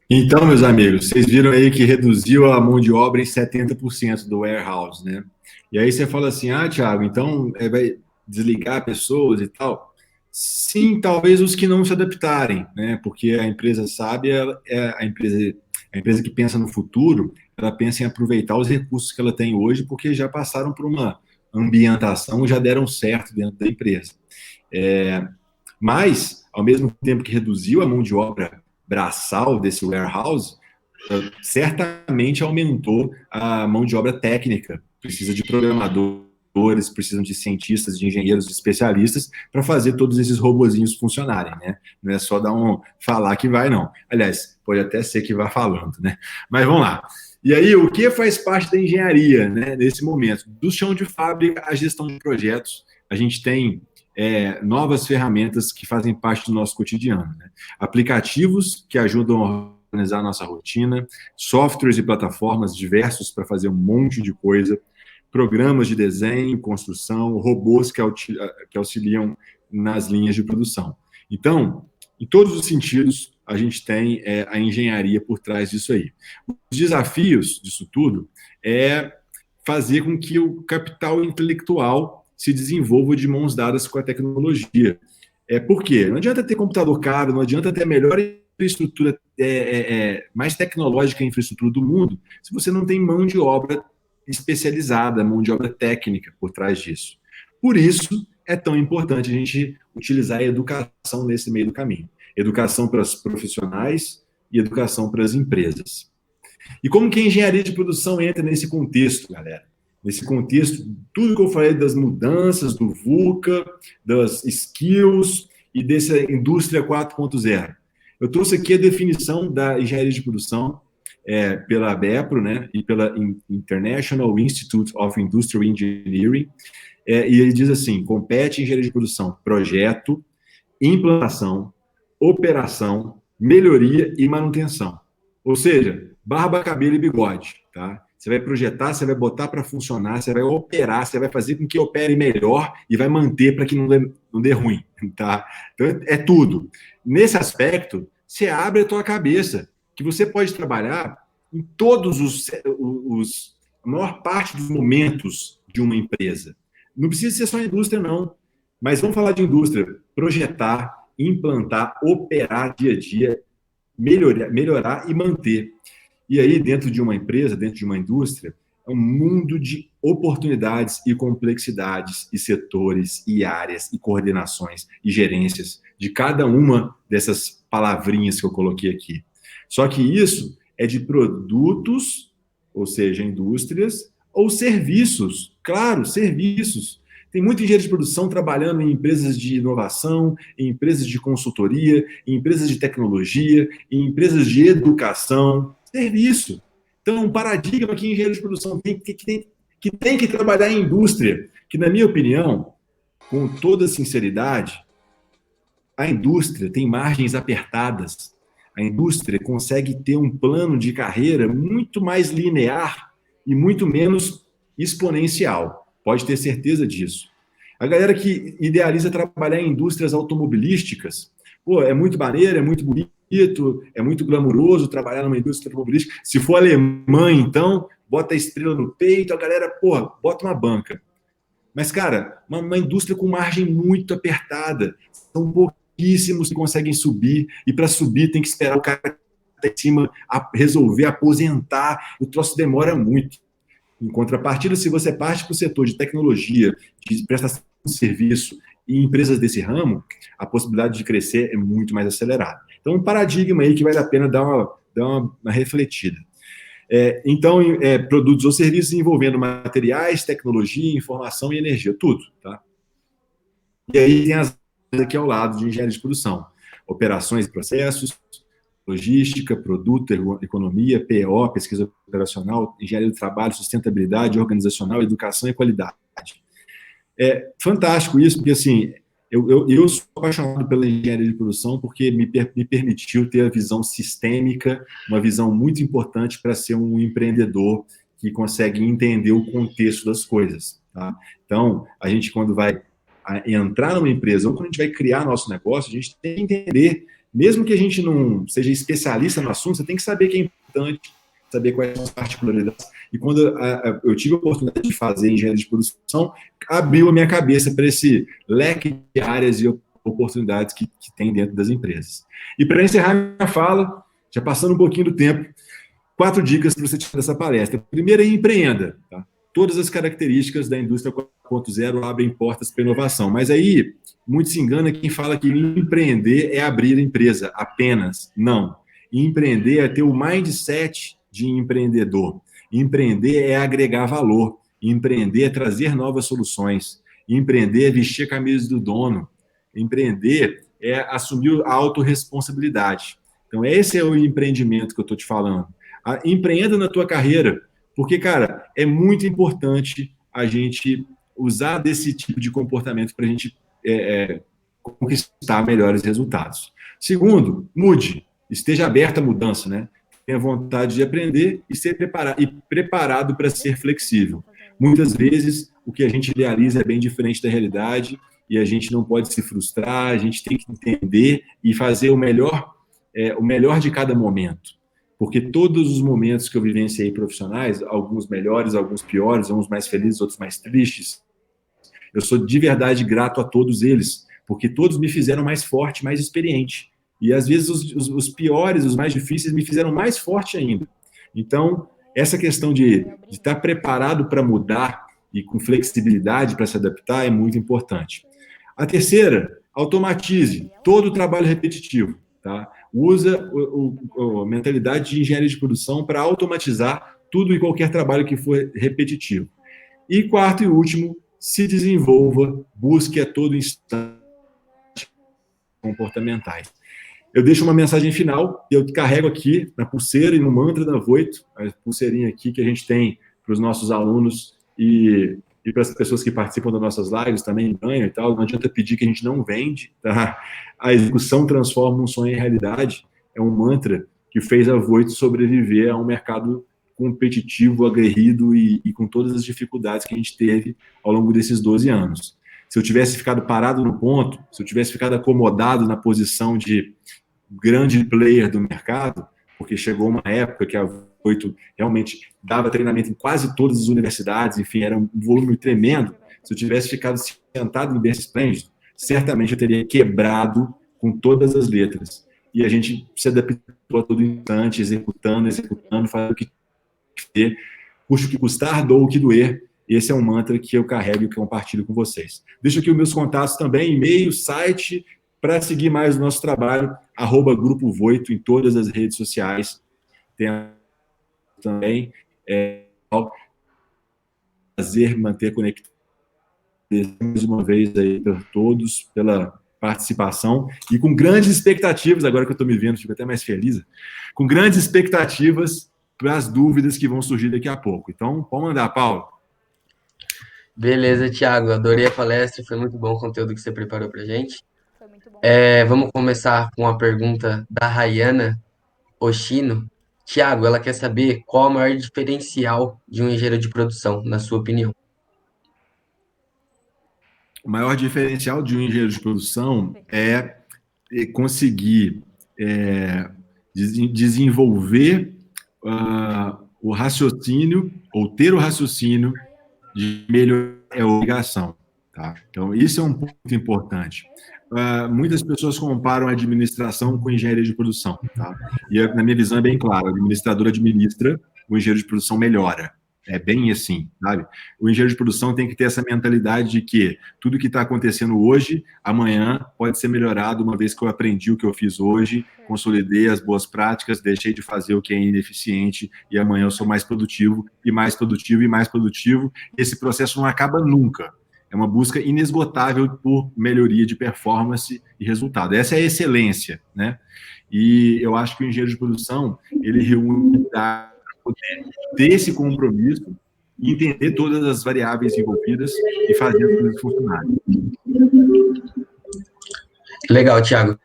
Então, meus amigos, vocês viram aí que reduziu a mão de obra em 70% do warehouse, né? E aí você fala assim, Thiago, então vai desligar pessoas e tal? Sim, talvez os que não se adaptarem, né? Porque a empresa sabe, a empresa que pensa no futuro, ela pensa em aproveitar os recursos que ela tem hoje, porque já passaram por uma ambientação, já deram certo dentro da empresa. Mas, ao mesmo tempo que reduziu a mão de obra braçal desse warehouse, certamente aumentou a mão de obra técnica. Precisa de programadores, precisam de cientistas, de engenheiros, de especialistas para fazer todos esses robozinhos funcionarem, né? Não é só falar que vai, não. Aliás, pode até ser que vá falando, né? Mas vamos lá. E aí, o que faz parte da engenharia, né, nesse momento? Do chão de fábrica à gestão de projetos, a gente tem novas ferramentas que fazem parte do nosso cotidiano, né? Aplicativos que ajudam a organizar a nossa rotina, softwares e plataformas diversos para fazer um monte de coisa, programas de desenho, construção, robôs que auxiliam nas linhas de produção. Então, em todos os sentidos, a gente tem a engenharia por trás disso aí. Os desafios disso tudo é fazer com que o capital intelectual se desenvolva de mãos dadas com a tecnologia. Por quê? Não adianta ter computador caro, não adianta ter a melhor infraestrutura, mais tecnológica infraestrutura do mundo, se você não tem mão de obra especializada, mão de obra técnica por trás disso. Por isso, é tão importante a gente utilizar a educação nesse meio do caminho. Educação para os profissionais e educação para as empresas. E como que a engenharia de produção entra nesse contexto, galera? Nesse contexto, tudo que eu falei das mudanças, do VUCA, das skills e dessa indústria 4.0. Eu trouxe aqui a definição da engenharia de produção pela BEPRO, né, e pela International Institute of Industrial Engineering, e ele diz assim: compete em engenharia de produção, projeto, implantação, operação, melhoria e manutenção. Ou seja, barba, cabelo e bigode, tá? Você vai projetar, você vai botar para funcionar, você vai operar, você vai fazer com que opere melhor e vai manter para que não dê ruim, tá? Então, é tudo. Nesse aspecto, você abre a tua cabeça, que você pode trabalhar em todos a maior parte dos momentos de uma empresa. Não precisa ser só indústria, não. Mas vamos falar de indústria. Projetar, implantar, operar dia a dia, melhorar e manter. E aí, dentro de uma empresa, dentro de uma indústria, é um mundo de oportunidades e complexidades e setores e áreas e coordenações e gerências de cada uma dessas palavrinhas que eu coloquei aqui. Só que isso é de produtos, ou seja, indústrias, ou serviços. Claro, serviços. Tem muito engenheiro de produção trabalhando em empresas de inovação, em empresas de consultoria, em empresas de tecnologia, em empresas de educação. Serviço. Então, um paradigma que engenheiro de produção tem que trabalhar em indústria, que, na minha opinião, com toda sinceridade, a indústria tem margens apertadas. A indústria consegue ter um plano de carreira muito mais linear e muito menos exponencial. Pode ter certeza disso. A galera que idealiza trabalhar em indústrias automobilísticas, pô, é muito maneiro, é muito bonito, é muito glamuroso trabalhar numa indústria automobilística. Se for alemã, então, bota a estrela no peito, a galera, pô, bota uma banca. Mas, cara, uma indústria com margem muito apertada. São pouquíssimos que conseguem subir, e para subir tem que esperar o cara em cima resolver aposentar. O troço demora muito. Em contrapartida, se você parte para o setor de tecnologia, de prestação de serviço e empresas desse ramo, a possibilidade de crescer é muito mais acelerada. Então, um paradigma aí que vale a pena dar uma refletida. Então, produtos ou serviços envolvendo materiais, tecnologia, informação e energia, tudo, tá? E aí tem as aqui ao lado de engenharia de produção, operações e processos, logística, produto, economia, PO, pesquisa operacional, engenharia do trabalho, sustentabilidade, organizacional, educação e qualidade. É fantástico isso, porque assim, eu sou apaixonado pela engenharia de produção porque me permitiu ter a visão sistêmica, uma visão muito importante para ser um empreendedor que consegue entender o contexto das coisas, tá? Então, a gente quando vai entrar numa empresa ou quando a gente vai criar nosso negócio, a gente tem que entender, mesmo que a gente não seja especialista no assunto, você tem que saber que é importante, saber quais são as particularidades. E quando eu tive a oportunidade de fazer engenharia de produção, abriu a minha cabeça para esse leque de áreas e oportunidades que tem dentro das empresas. E para encerrar minha fala, já passando um pouquinho do tempo, 4 dicas para você tirar dessa palestra. Primeiro é empreenda, tá? Todas as características da indústria 4.0 abrem portas para inovação. Mas aí, muito se engana quem fala que empreender é abrir a empresa apenas. Não. Empreender é ter o mindset de empreendedor. Empreender é agregar valor. Empreender é trazer novas soluções. Empreender é vestir a camisa do dono. Empreender é assumir a autorresponsabilidade. Então, esse é o empreendimento que eu estou te falando. Empreenda na tua carreira, porque, cara, é muito importante a gente usar desse tipo de comportamento para a gente conquistar melhores resultados. Segundo, mude. Esteja aberto à mudança, né? Tenha vontade de aprender e ser preparado para ser flexível. Muitas vezes, o que a gente idealiza é bem diferente da realidade e a gente não pode se frustrar, a gente tem que entender e fazer o melhor de cada momento. Porque todos os momentos que eu vivenciei profissionais, alguns melhores, alguns piores, uns mais felizes, outros mais tristes, eu sou de verdade grato a todos eles, porque todos me fizeram mais forte, mais experiente. E às vezes os piores, os mais difíceis, me fizeram mais forte ainda. Então, essa questão de estar preparado para mudar e com flexibilidade para se adaptar é muito importante. A terceira, automatize todo o trabalho repetitivo. Tá? Usa a mentalidade de engenharia de produção para automatizar tudo e qualquer trabalho que for repetitivo. E quarto e último, se desenvolva, busque a todo instante comportamentais. Eu deixo uma mensagem final, eu carrego aqui na pulseira e no mantra da Voito, a pulseirinha aqui que a gente tem para os nossos alunos e para as pessoas que participam das nossas lives também ganham e tal. Não adianta pedir que a gente não vende, tá? A execução transforma um sonho em realidade. É um mantra que fez a Voito sobreviver a um mercado competitivo, aguerrido e com todas as dificuldades que a gente teve ao longo desses 12 anos. Se eu tivesse ficado parado no ponto, se eu tivesse ficado acomodado na posição de grande player do mercado, porque chegou uma época que a Voito realmente dava treinamento em quase todas as universidades, enfim, era um volume tremendo. Se eu tivesse ficado sentado em berço esplêndido, certamente eu teria quebrado com todas as letras. E a gente se adaptou a todo instante, executando, fazendo o que ter, custe o que custar, doa o que doer. Esse é um mantra que eu carrego e que eu compartilho com vocês. Deixo aqui os meus contatos também, e-mail, site, para seguir mais o nosso trabalho, @Grupo Voito em todas as redes sociais. Tem também, prazer manter conectado mais uma vez aí para todos, pela participação e com grandes expectativas, agora que eu estou me vendo, fico até mais feliz, com grandes expectativas para as dúvidas que vão surgir daqui a pouco. Então, pode mandar, Paulo. Beleza, Thiago. Adorei a palestra. Foi muito bom o conteúdo que você preparou pra gente. Foi muito bom. Vamos começar com a pergunta da Rayana Oshino. Thiago, ela quer saber qual o maior diferencial de um engenheiro de produção, na sua opinião. O maior diferencial de um engenheiro de produção é conseguir desenvolver o raciocínio, ou ter o raciocínio de melhorar a obrigação. Tá? Então, isso é um ponto importante. Muitas pessoas comparam a administração com engenharia de produção. Tá? E, na minha visão, é bem claro. O administrador administra, o engenheiro de produção melhora. É bem assim, sabe? O engenheiro de produção tem que ter essa mentalidade de que tudo que está acontecendo hoje, amanhã pode ser melhorado, uma vez que eu aprendi o que eu fiz hoje, consolidei as boas práticas, deixei de fazer o que é ineficiente e amanhã eu sou mais produtivo e mais produtivo e mais produtivo. Esse processo não acaba nunca. É uma busca inesgotável por melhoria de performance e resultado. Essa é a excelência, né? E eu acho que o engenheiro de produção, ele reúne poder ter esse compromisso e entender todas as variáveis envolvidas e fazer as coisas funcionarem. Legal, Thiago.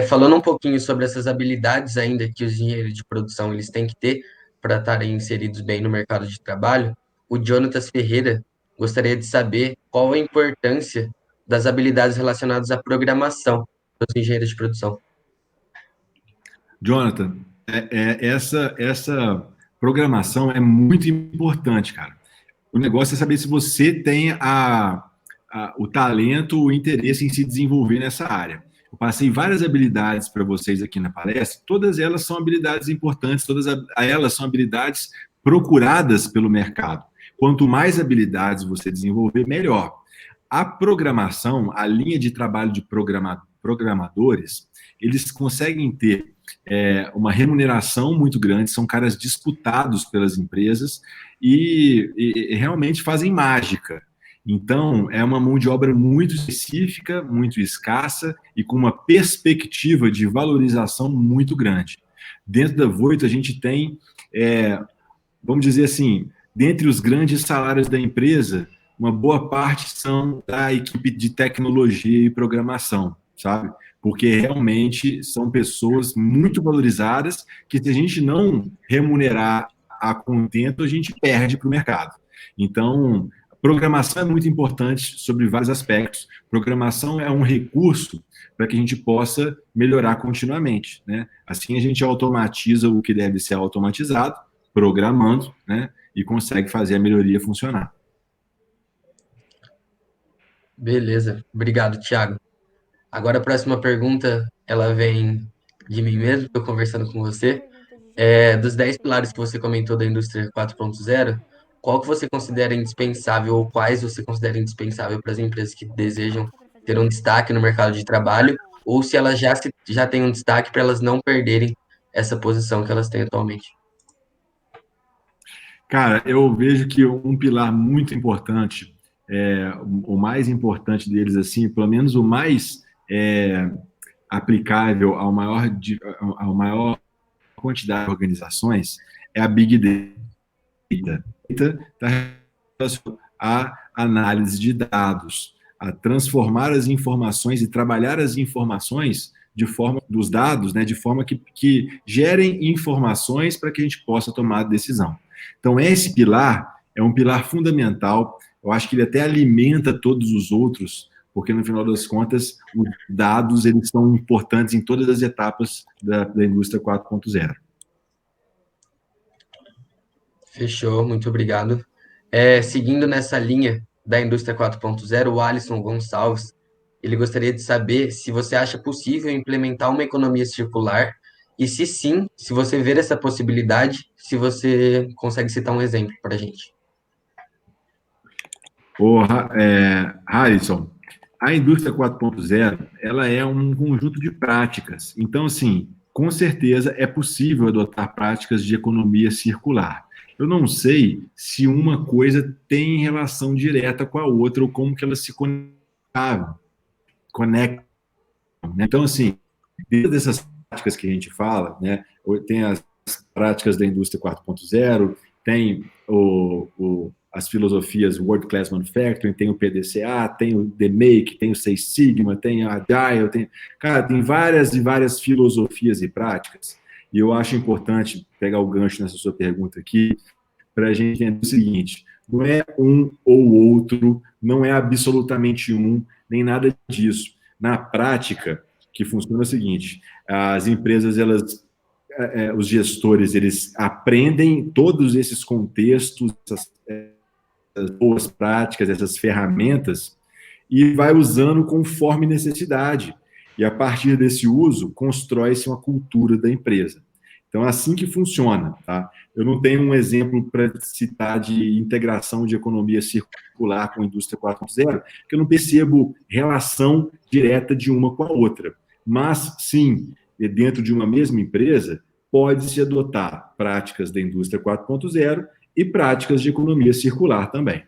Falando um pouquinho sobre essas habilidades ainda que os engenheiros de produção eles têm que ter para estarem inseridos bem no mercado de trabalho, o Jonatas Ferreira gostaria de saber qual a importância das habilidades relacionadas à programação dos engenheiros de produção. Jonathan, essa programação é muito importante, cara. O negócio é saber se você tem o talento, o interesse em se desenvolver nessa área. Eu passei várias habilidades para vocês aqui na palestra, todas elas são habilidades importantes, todas elas são habilidades procuradas pelo mercado. Quanto mais habilidades você desenvolver, melhor. A programação, a linha de trabalho de programadores, eles conseguem ter uma remuneração muito grande, são caras disputados pelas empresas e realmente fazem mágica. Então, é uma mão de obra muito específica, muito escassa e com uma perspectiva de valorização muito grande. Dentro da Voito, a gente tem, vamos dizer assim, dentre os grandes salários da empresa, uma boa parte são da equipe de tecnologia e programação, sabe? Porque realmente são pessoas muito valorizadas que, se a gente não remunerar a contento, a gente perde para o mercado. Então, programação é muito importante sobre vários aspectos. Programação é um recurso para que a gente possa melhorar continuamente, né? Assim a gente automatiza o que deve ser automatizado, programando, né? E consegue fazer a melhoria funcionar. Beleza, obrigado, Thiago. Agora a próxima pergunta, ela vem de mim mesmo, estou conversando com você. Dos 10 pilares que você comentou da indústria 4.0, qual que você considera indispensável ou quais você considera indispensável para as empresas que desejam ter um destaque no mercado de trabalho, ou se elas já têm um destaque para elas não perderem essa posição que elas têm atualmente? Cara, eu vejo que um pilar muito importante, o mais importante deles, assim, pelo menos o mais aplicável ao maior quantidade de organizações, é a Big Data. Está relacionado à análise de dados, a transformar as informações e trabalhar as informações dos dados, né, de forma que gerem informações para que a gente possa tomar decisão. Então, esse pilar é um pilar fundamental. Eu acho que ele até alimenta todos os outros, porque, no final das contas, os dados eles são importantes em todas as etapas da indústria 4.0. Fechou, muito obrigado. Seguindo nessa linha da indústria 4.0, o Alisson Gonçalves, ele gostaria de saber se você acha possível implementar uma economia circular e, se sim, se você vê essa possibilidade, se você consegue citar um exemplo para a gente. Harrison, a indústria 4.0, ela é um conjunto de práticas. Então, assim, com certeza é possível adotar práticas de economia circular. Eu não sei se uma coisa tem relação direta com a outra ou como que elas se conectam. Né? Então, assim, dentro dessas práticas que a gente fala, né, tem as práticas da indústria 4.0, tem as filosofias World Class Manufacturing, tem o PDCA, tem o The Make, tem o Six Sigma, tem a Agile, tem várias e várias filosofias e práticas. E eu acho importante pegar o gancho nessa sua pergunta aqui, para a gente entender o seguinte: não é um ou outro, não é absolutamente um, nem nada disso. Na prática, que funciona é o seguinte: as empresas, os gestores, eles aprendem todos esses contextos, essas boas práticas, essas ferramentas, e vai usando conforme necessidade. E a partir desse uso, constrói-se uma cultura da empresa. Então, é assim que funciona, tá? Eu não tenho um exemplo para citar de integração de economia circular com a indústria 4.0, porque eu não percebo relação direta de uma com a outra. Mas, sim, dentro de uma mesma empresa, pode-se adotar práticas da indústria 4.0 e práticas de economia circular também.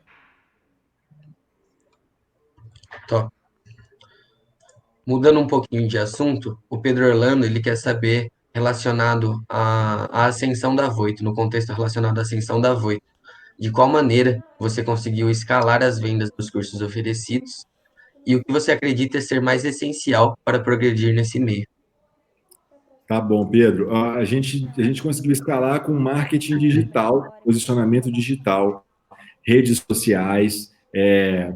Top. Mudando um pouquinho de assunto, o Pedro Orlando, ele quer saber, relacionado à ascensão da Voito, no contexto relacionado à ascensão da Voito, de qual maneira você conseguiu escalar as vendas dos cursos oferecidos e o que você acredita ser mais essencial para progredir nesse meio. Tá bom, Pedro. A gente conseguiu escalar com marketing digital, posicionamento digital, redes sociais,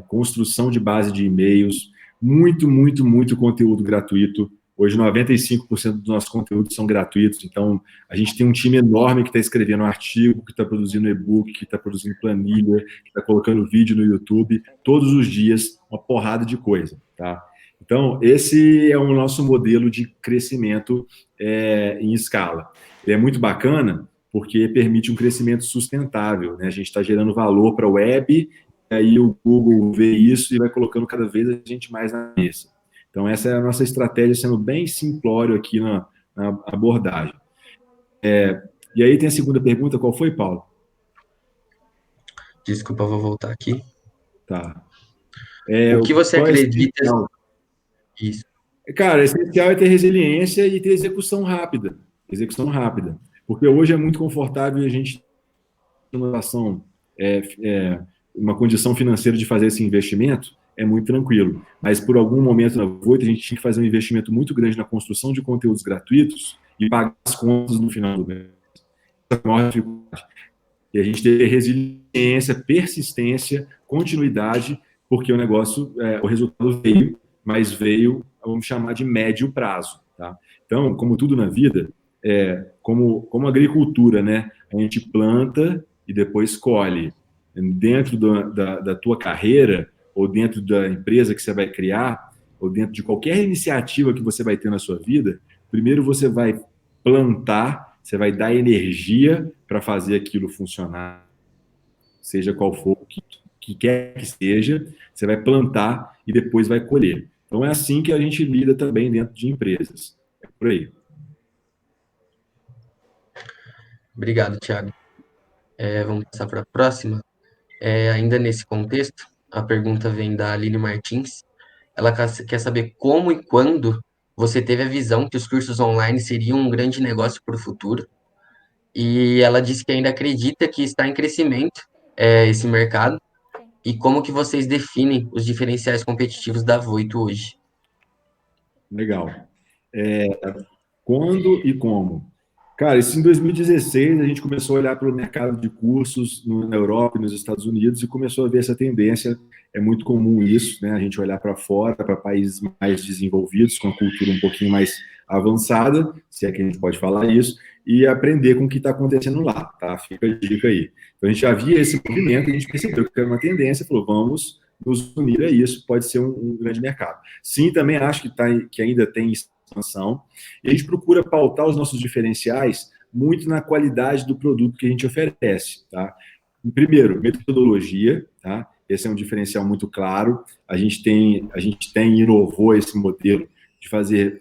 construção de base de e-mails, muito conteúdo gratuito. Hoje, 95% dos nossos conteúdos são gratuitos, então a gente tem um time enorme que está escrevendo artigo, que está produzindo e-book, que está produzindo planilha, que está colocando vídeo no YouTube, todos os dias, uma porrada de coisa, tá? Então, esse é o nosso modelo de crescimento em escala. Ele é muito bacana porque permite um crescimento sustentável, né? A gente está gerando valor para a web, aí o Google vê isso e vai colocando cada vez a gente mais na mesa. Então, essa é a nossa estratégia, sendo bem simplório aqui na na abordagem. E aí tem a segunda pergunta, qual foi, Paulo? Desculpa, eu vou voltar aqui. Tá. O que você qual é acredita? essencial? Isso. Cara, essencial é ter resiliência e ter execução rápida. Execução rápida. Porque hoje é muito confortável a gente ter uma situação, uma condição financeira de fazer esse investimento, é muito tranquilo. Mas por algum momento na Voito, a gente tinha que fazer um investimento muito grande na construção de conteúdos gratuitos e pagar as contas no final do mês. Essa é a maior dificuldade. E a gente ter resiliência, persistência, continuidade, porque o negócio, o resultado veio, mas veio, vamos chamar de médio prazo. Tá? Então, como tudo na vida, como agricultura, né? A gente planta e depois colhe. Dentro da tua carreira, ou dentro da empresa que você vai criar, ou dentro de qualquer iniciativa que você vai ter na sua vida, primeiro você vai plantar, você vai dar energia para fazer aquilo funcionar, seja qual for o que quer que seja, você vai plantar e depois vai colher. Então é assim que a gente lida também dentro de empresas. É por aí. Obrigado, Thiago. Vamos passar para a próxima. Ainda nesse contexto, a pergunta vem da Aline Martins. Ela quer saber como e quando você teve a visão que os cursos online seriam um grande negócio para o futuro. E ela disse que ainda acredita que está em crescimento esse mercado. E como que vocês definem os diferenciais competitivos da Voito hoje? Legal. Quando e como? Cara, isso em 2016 a gente começou a olhar para o mercado de cursos na Europa e nos Estados Unidos e começou a ver essa tendência. É muito comum isso, né? A gente olhar para fora, para países mais desenvolvidos, com a cultura um pouquinho mais avançada, se é que a gente pode falar isso, e aprender com o que está acontecendo lá, tá? Fica a dica aí. Então a gente já via esse movimento, a gente percebeu que era uma tendência, falou, vamos nos unir a isso, pode ser um grande mercado. Sim, também acho que ainda tem expansão, e a gente procura pautar os nossos diferenciais muito na qualidade do produto que a gente oferece, tá? Primeiro, metodologia, tá? Esse é um diferencial muito claro. A gente inovou esse modelo de fazer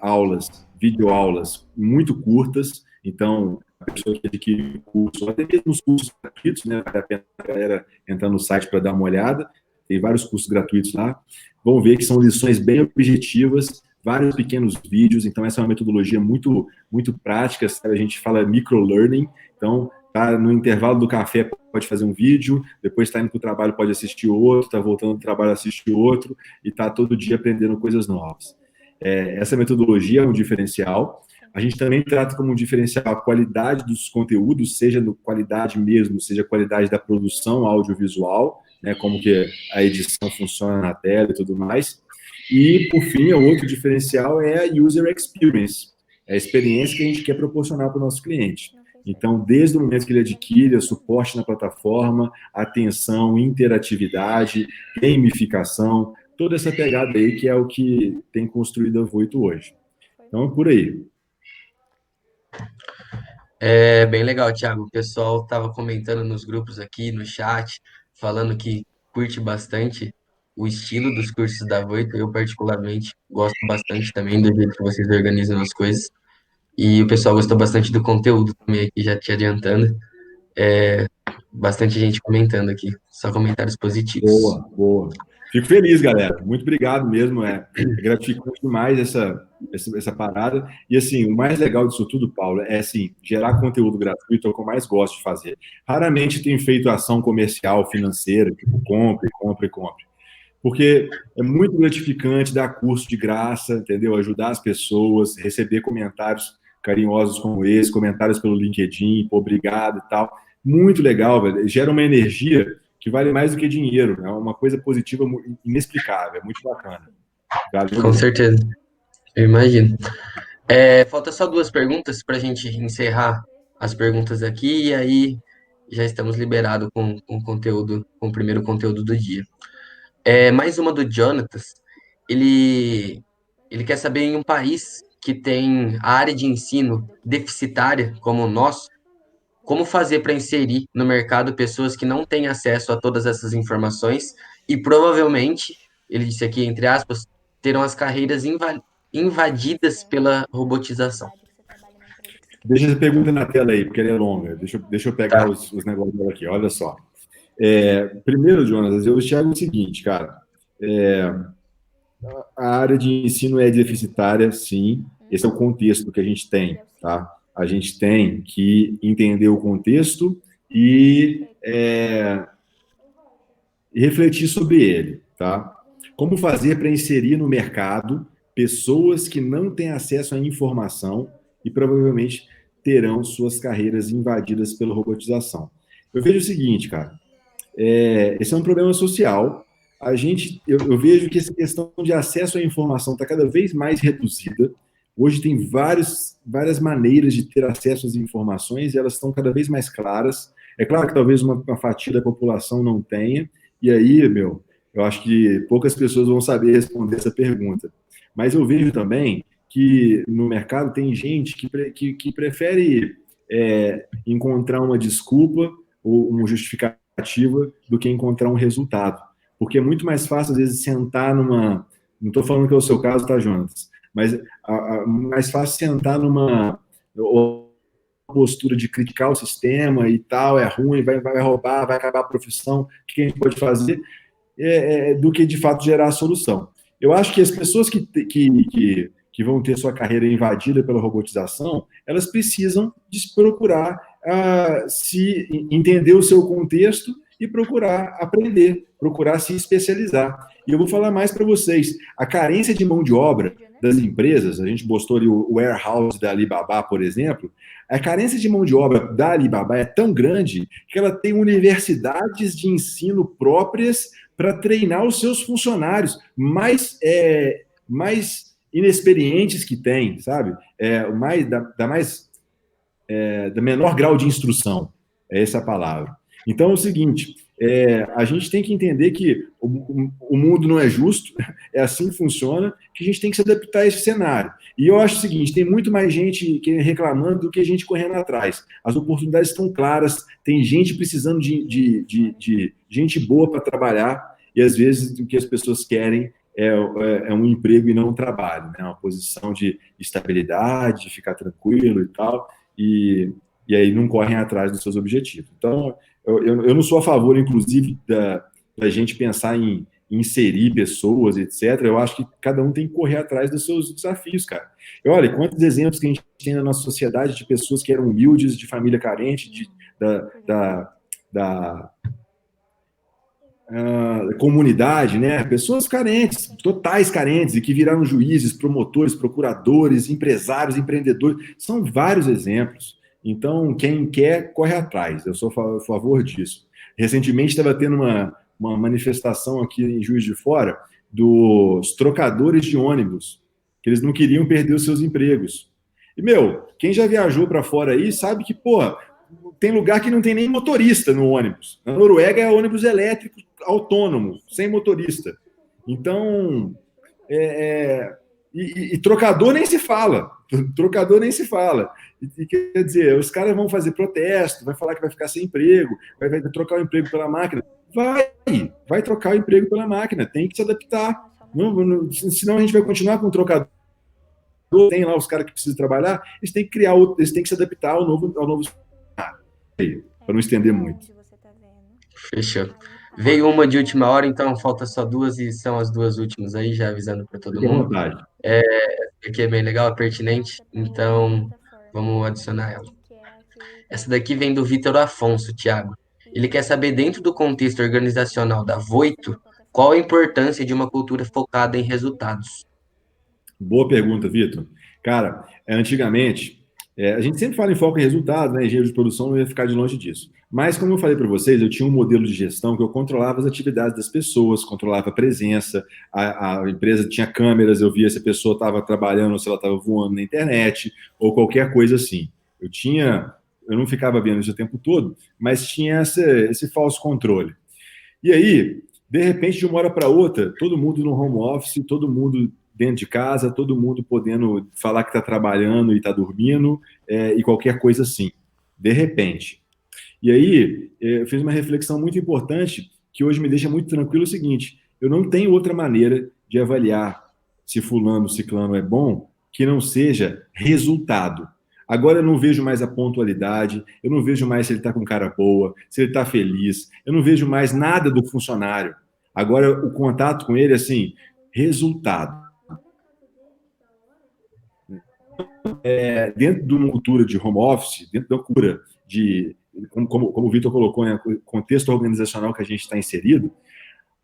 videoaulas muito curtas. Então, a pessoa que adquire curso, até mesmo os cursos gratuitos, né? Vale a pena a galera entrar no site para dar uma olhada. Tem vários cursos gratuitos lá. Vão ver que são lições bem objetivas, vários pequenos vídeos. Então, essa é uma metodologia muito, muito prática. Sabe? A gente fala microlearning. Então, tá no intervalo do café, pode fazer um vídeo, depois está indo para o trabalho, pode assistir outro, está voltando do trabalho, assistir outro, e está todo dia aprendendo coisas novas. Essa metodologia é um diferencial. A gente também trata como um diferencial a qualidade dos conteúdos, seja no qualidade mesmo, seja a qualidade da produção audiovisual, né, como que a edição funciona na tela e tudo mais. E, por fim, o outro diferencial é a user experience, é a experiência que a gente quer proporcionar para o nosso cliente. Então, desde o momento que ele adquire, o suporte na plataforma, atenção, interatividade, gamificação, toda essa pegada aí que é o que tem construído a Voito hoje. Então, é por aí. É bem legal, Thiago. O pessoal estava comentando nos grupos aqui, no chat, falando que curte bastante o estilo dos cursos da Voito. Eu, particularmente, gosto bastante também do jeito que vocês organizam as coisas. E o pessoal gostou bastante do conteúdo também aqui, já te adiantando. Bastante gente comentando aqui, só comentários positivos. Boa, boa. Fico feliz, galera. Muito obrigado mesmo. É gratificante demais essa parada. E, assim, o mais legal disso tudo, Paulo, é, assim, gerar conteúdo gratuito é o que eu mais gosto de fazer. Raramente tenho feito ação comercial, financeira, tipo, compre, compre, compre. Porque é muito gratificante dar curso de graça, entendeu? Ajudar as pessoas, receber comentários carinhosos como esse, comentários pelo LinkedIn, pô, obrigado e tal. Muito legal, velho. Gera uma energia que vale mais do que dinheiro. É uma coisa positiva inexplicável. É muito bacana. Valeu, Com certeza, eu imagino. Falta só 2 perguntas para a gente encerrar as perguntas aqui e aí já estamos liberados com o conteúdo, com o primeiro conteúdo do dia. Mais uma do Jonatas. Ele quer saber, em um país que tem a área de ensino deficitária como o nosso, como fazer para inserir no mercado pessoas que não têm acesso a todas essas informações e provavelmente, ele disse aqui entre aspas, terão as carreiras invadidas pela robotização. Deixa essa pergunta na tela aí, porque ela é longa. Deixa eu pegar os negócios dela aqui. Olha só. Primeiro, Jonas, eu te digo o seguinte, cara. A área de ensino é deficitária, sim. Esse é o contexto que a gente tem, tá? A gente tem que entender o contexto e refletir sobre ele, tá? Como fazer para inserir no mercado pessoas que não têm acesso à informação e provavelmente terão suas carreiras invadidas pela robotização. Eu vejo o seguinte, cara, esse é um problema social. Eu vejo que essa questão de acesso à informação está cada vez mais reduzida. Hoje tem várias maneiras de ter acesso às informações e elas estão cada vez mais claras. É claro que talvez uma fatia da população não tenha, e aí, eu acho que poucas pessoas vão saber responder essa pergunta. Mas eu vejo também que no mercado tem gente que prefere encontrar uma desculpa ou uma justificativa do que encontrar um resultado. Porque é muito mais fácil, às vezes, sentar numa... Não estou falando que é o seu caso, tá, Jonas? Mas mais fácil sentar numa postura de criticar o sistema e tal, é ruim, vai roubar, vai acabar a profissão, o que a gente pode fazer, do que, de fato, gerar a solução. Eu acho que as pessoas que vão ter sua carreira invadida pela robotização, elas precisam de procurar se entender o seu contexto e procurar aprender, procurar se especializar. E eu vou falar mais para vocês. A carência de mão de obra das empresas, a gente postou ali o warehouse da Alibaba, por exemplo, a carência de mão de obra da Alibaba é tão grande que ela tem universidades de ensino próprias para treinar os seus funcionários mais inexperientes que tem, sabe? Da menor grau de instrução, é essa a palavra. Então é o seguinte, a gente tem que entender que o mundo não é justo, é assim que funciona, que a gente tem que se adaptar a esse cenário. E eu acho o seguinte, tem muito mais gente reclamando do que gente correndo atrás. As oportunidades estão claras, tem gente precisando de gente boa para trabalhar, e às vezes o que as pessoas querem é um emprego e não um trabalho, né? Uma posição de estabilidade, de ficar tranquilo e tal, e aí não correm atrás dos seus objetivos. Então, eu não sou a favor, inclusive, da gente pensar em inserir pessoas, etc. Eu acho que cada um tem que correr atrás dos seus desafios, cara. E olha, quantos exemplos que a gente tem na nossa sociedade de pessoas que eram humildes, de família carente, da comunidade, né? Pessoas carentes, totais carentes, e que viraram juízes, promotores, procuradores, empresários, empreendedores. São vários exemplos. Então, quem quer, corre atrás. Eu sou a favor disso. Recentemente estava tendo uma manifestação aqui em Juiz de Fora dos trocadores de ônibus, que eles não queriam perder os seus empregos. E, quem já viajou para fora aí sabe que, tem lugar que não tem nem motorista no ônibus. Na Noruega é ônibus elétrico autônomo, sem motorista. Então, e trocador nem se fala. Trocador nem se fala. E quer dizer, os caras vão fazer protesto, vai falar que vai ficar sem emprego, vai trocar o emprego pela máquina. Vai trocar o emprego pela máquina, tem que se adaptar. Senão a gente vai continuar com o trocador. Tem lá os caras que precisam trabalhar, eles têm que criar eles têm que se adaptar ao novo cenário. Para não estender muito. Fechou. Veio uma de última hora, então falta só duas e são as duas últimas aí, já avisando para todo Fique à mundo. vontade. Aqui é bem legal, é pertinente, então vamos adicionar ela. Essa daqui vem do Vitor Afonso, Thiago. Ele quer saber, dentro do contexto organizacional da Voito, qual a importância de uma cultura focada em resultados? Boa pergunta, Vitor. Cara, antigamente, a gente sempre fala em foco em resultados, né? Engenheiro de produção não ia ficar de longe disso. Mas, como eu falei para vocês, eu tinha um modelo de gestão que eu controlava as atividades das pessoas, controlava a presença, a empresa tinha câmeras, eu via se a pessoa estava trabalhando ou se ela estava voando na internet, ou qualquer coisa assim. Eu não ficava vendo isso o tempo todo, mas tinha esse falso controle. E aí, de repente, de uma hora para outra, todo mundo no home office, todo mundo dentro de casa, todo mundo podendo falar que está trabalhando e está dormindo, e qualquer coisa assim, de repente. E aí, eu fiz uma reflexão muito importante, que hoje me deixa muito tranquilo, o seguinte: eu não tenho outra maneira de avaliar se fulano, ciclano é bom, que não seja resultado. Agora eu não vejo mais a pontualidade, eu não vejo mais se ele está com cara boa, se ele está feliz, eu não vejo mais nada do funcionário. Agora o contato com ele, assim, resultado. Dentro de uma cultura de home office, dentro da cultura de, como o Vitor colocou, né, o contexto organizacional que a gente está inserido,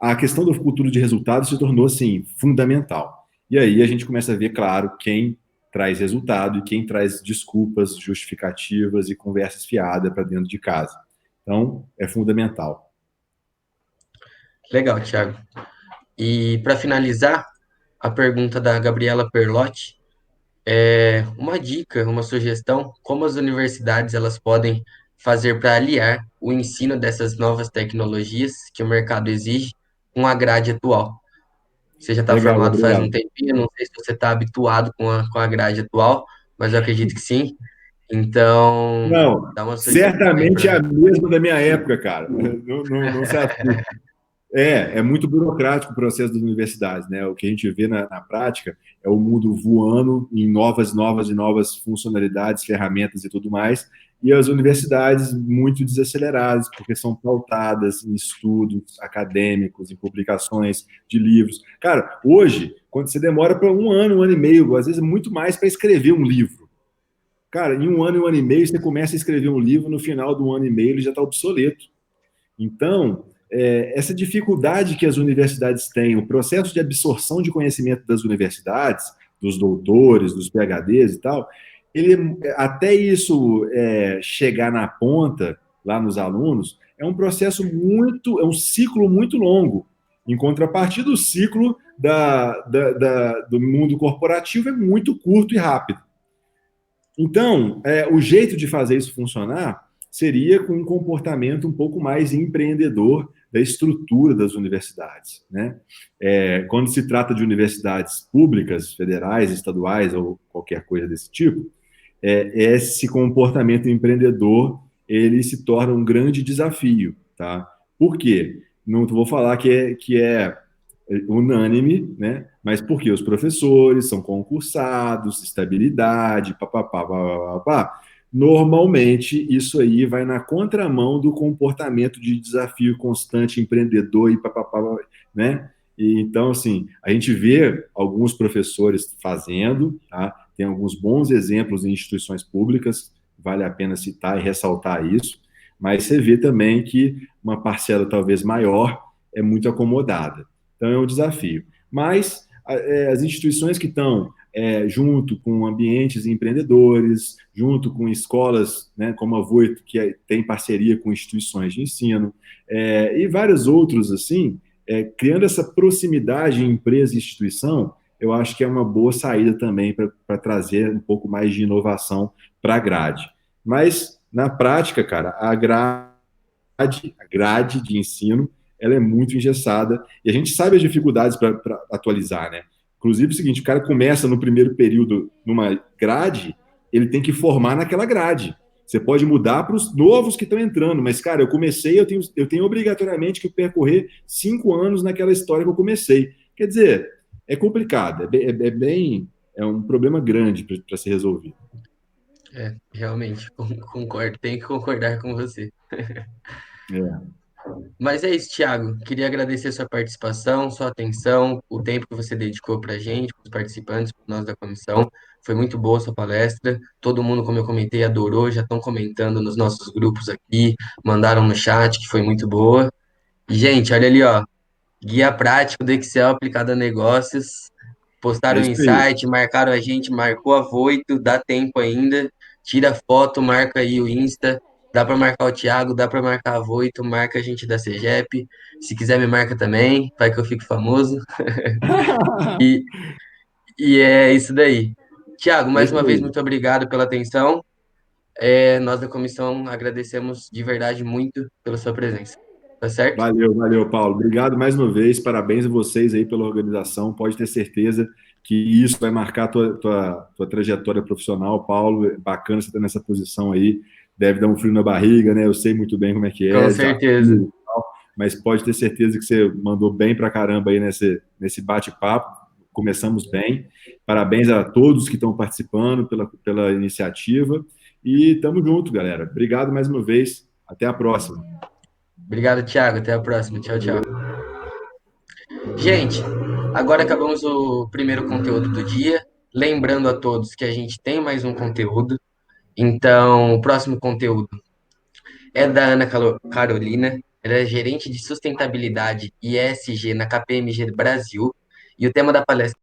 a questão da cultura de resultado se tornou, assim, fundamental. E aí a gente começa a ver, claro, quem traz resultado e quem traz desculpas, justificativas e conversas fiadas para dentro de casa. Então, é fundamental. Legal, Thiago. E para finalizar, a pergunta da Gabriela Perlotti é uma dica, uma sugestão, como as universidades elas podem fazer para aliar o ensino dessas novas tecnologias que o mercado exige com a grade atual. Você já está Legal, formado faz Gabriela. um tempinho, não sei se você está habituado com a grade atual, mas eu acredito que sim. Então, Não, dá uma sugestão aí certamente é para. a mesma da minha época, cara. Não se assuste. É muito burocrático o processo das universidades, né? O que a gente vê na prática é o mundo voando em novas funcionalidades, ferramentas e tudo mais, e as universidades muito desaceleradas, porque são pautadas em estudos acadêmicos, em publicações de livros. Cara, hoje, quando você demora para um ano e meio, às vezes muito mais para escrever um livro. Cara, em um ano e meio, você começa a escrever um livro, no final do ano e meio ele já está obsoleto. Então, essa dificuldade que as universidades têm, o processo de absorção de conhecimento das universidades, dos doutores, dos PhDs e tal, até isso chegar na ponta, lá nos alunos, é um processo é um ciclo muito longo. Em contrapartida, o ciclo do mundo corporativo é muito curto e rápido. Então, o jeito de fazer isso funcionar seria com um comportamento um pouco mais empreendedor da estrutura das universidades, né? Quando se trata de universidades públicas, federais, estaduais ou qualquer coisa desse tipo, esse comportamento empreendedor ele se torna um grande desafio, tá? Por quê? Não vou falar que é unânime, né? Mas porque os professores são concursados, estabilidade, papapá. Normalmente, isso aí vai na contramão do comportamento de desafio constante, empreendedor e papapá, né? E, então, assim, a gente vê alguns professores fazendo, tá? Tem alguns bons exemplos em instituições públicas, vale a pena citar e ressaltar isso, mas você vê também que uma parcela talvez maior é muito acomodada. Então, é um desafio. Mas as instituições que estão junto com ambientes empreendedores, junto com escolas, né, como a Voito, que tem parceria com instituições de ensino, e vários outros, assim, criando essa proximidade empresa e instituição, eu acho que é uma boa saída também para trazer um pouco mais de inovação para a grade. Mas, na prática, cara, a grade de ensino ela é muito engessada, e a gente sabe as dificuldades para atualizar, né? Inclusive, é o seguinte, o cara começa no primeiro período numa grade, ele tem que formar naquela grade. Você pode mudar para os novos que estão entrando, mas, cara, eu tenho obrigatoriamente que percorrer 5 anos naquela história que eu comecei. Quer dizer, é complicado, é um problema grande para ser resolvido. Realmente, concordo, tenho que concordar com você. É. Mas é isso, Thiago. Queria agradecer sua participação, sua atenção, o tempo que você dedicou para a gente, para os participantes, para nós da comissão. Foi muito boa a sua palestra. Todo mundo, como eu comentei, adorou. Já estão comentando nos nossos grupos aqui, mandaram no chat que foi muito boa. E, gente, olha ali, ó, guia prático do Excel aplicado a negócios. É Postaram o isso aí. insight, marcaram a gente, marcou a Voito, dá tempo ainda. Tira foto, marca aí o Insta. Dá para marcar o Thiago, dá para marcar a Voito, marca a gente da CEGEP. Se quiser, me marca também, vai que eu fico famoso. E, e é isso daí. Thiago, É mais isso uma vez, aí. muito obrigado pela atenção. Nós da comissão agradecemos de verdade muito pela sua presença. Tá certo? Valeu, Paulo. Obrigado mais uma vez. Parabéns a vocês aí pela organização. Pode ter certeza que isso vai marcar a tua trajetória profissional, Paulo. É bacana você estar nessa posição aí. Deve dar um frio na barriga, né? Eu sei muito bem como é que Com é, certeza. desafio e tal, mas pode ter certeza que você mandou bem pra caramba aí nesse bate-papo. começamos bem. Parabéns a todos que estão participando pela iniciativa. E tamo junto, galera. Obrigado mais uma vez. Até a próxima. Obrigado, Thiago. Até a próxima. Tchau, tchau. Gente, agora acabamos o primeiro conteúdo do dia. Lembrando a todos que a gente tem mais um conteúdo. Então, o próximo conteúdo é da Ana Carolina. Ela é gerente de sustentabilidade e ESG na KPMG Brasil. E o tema da palestra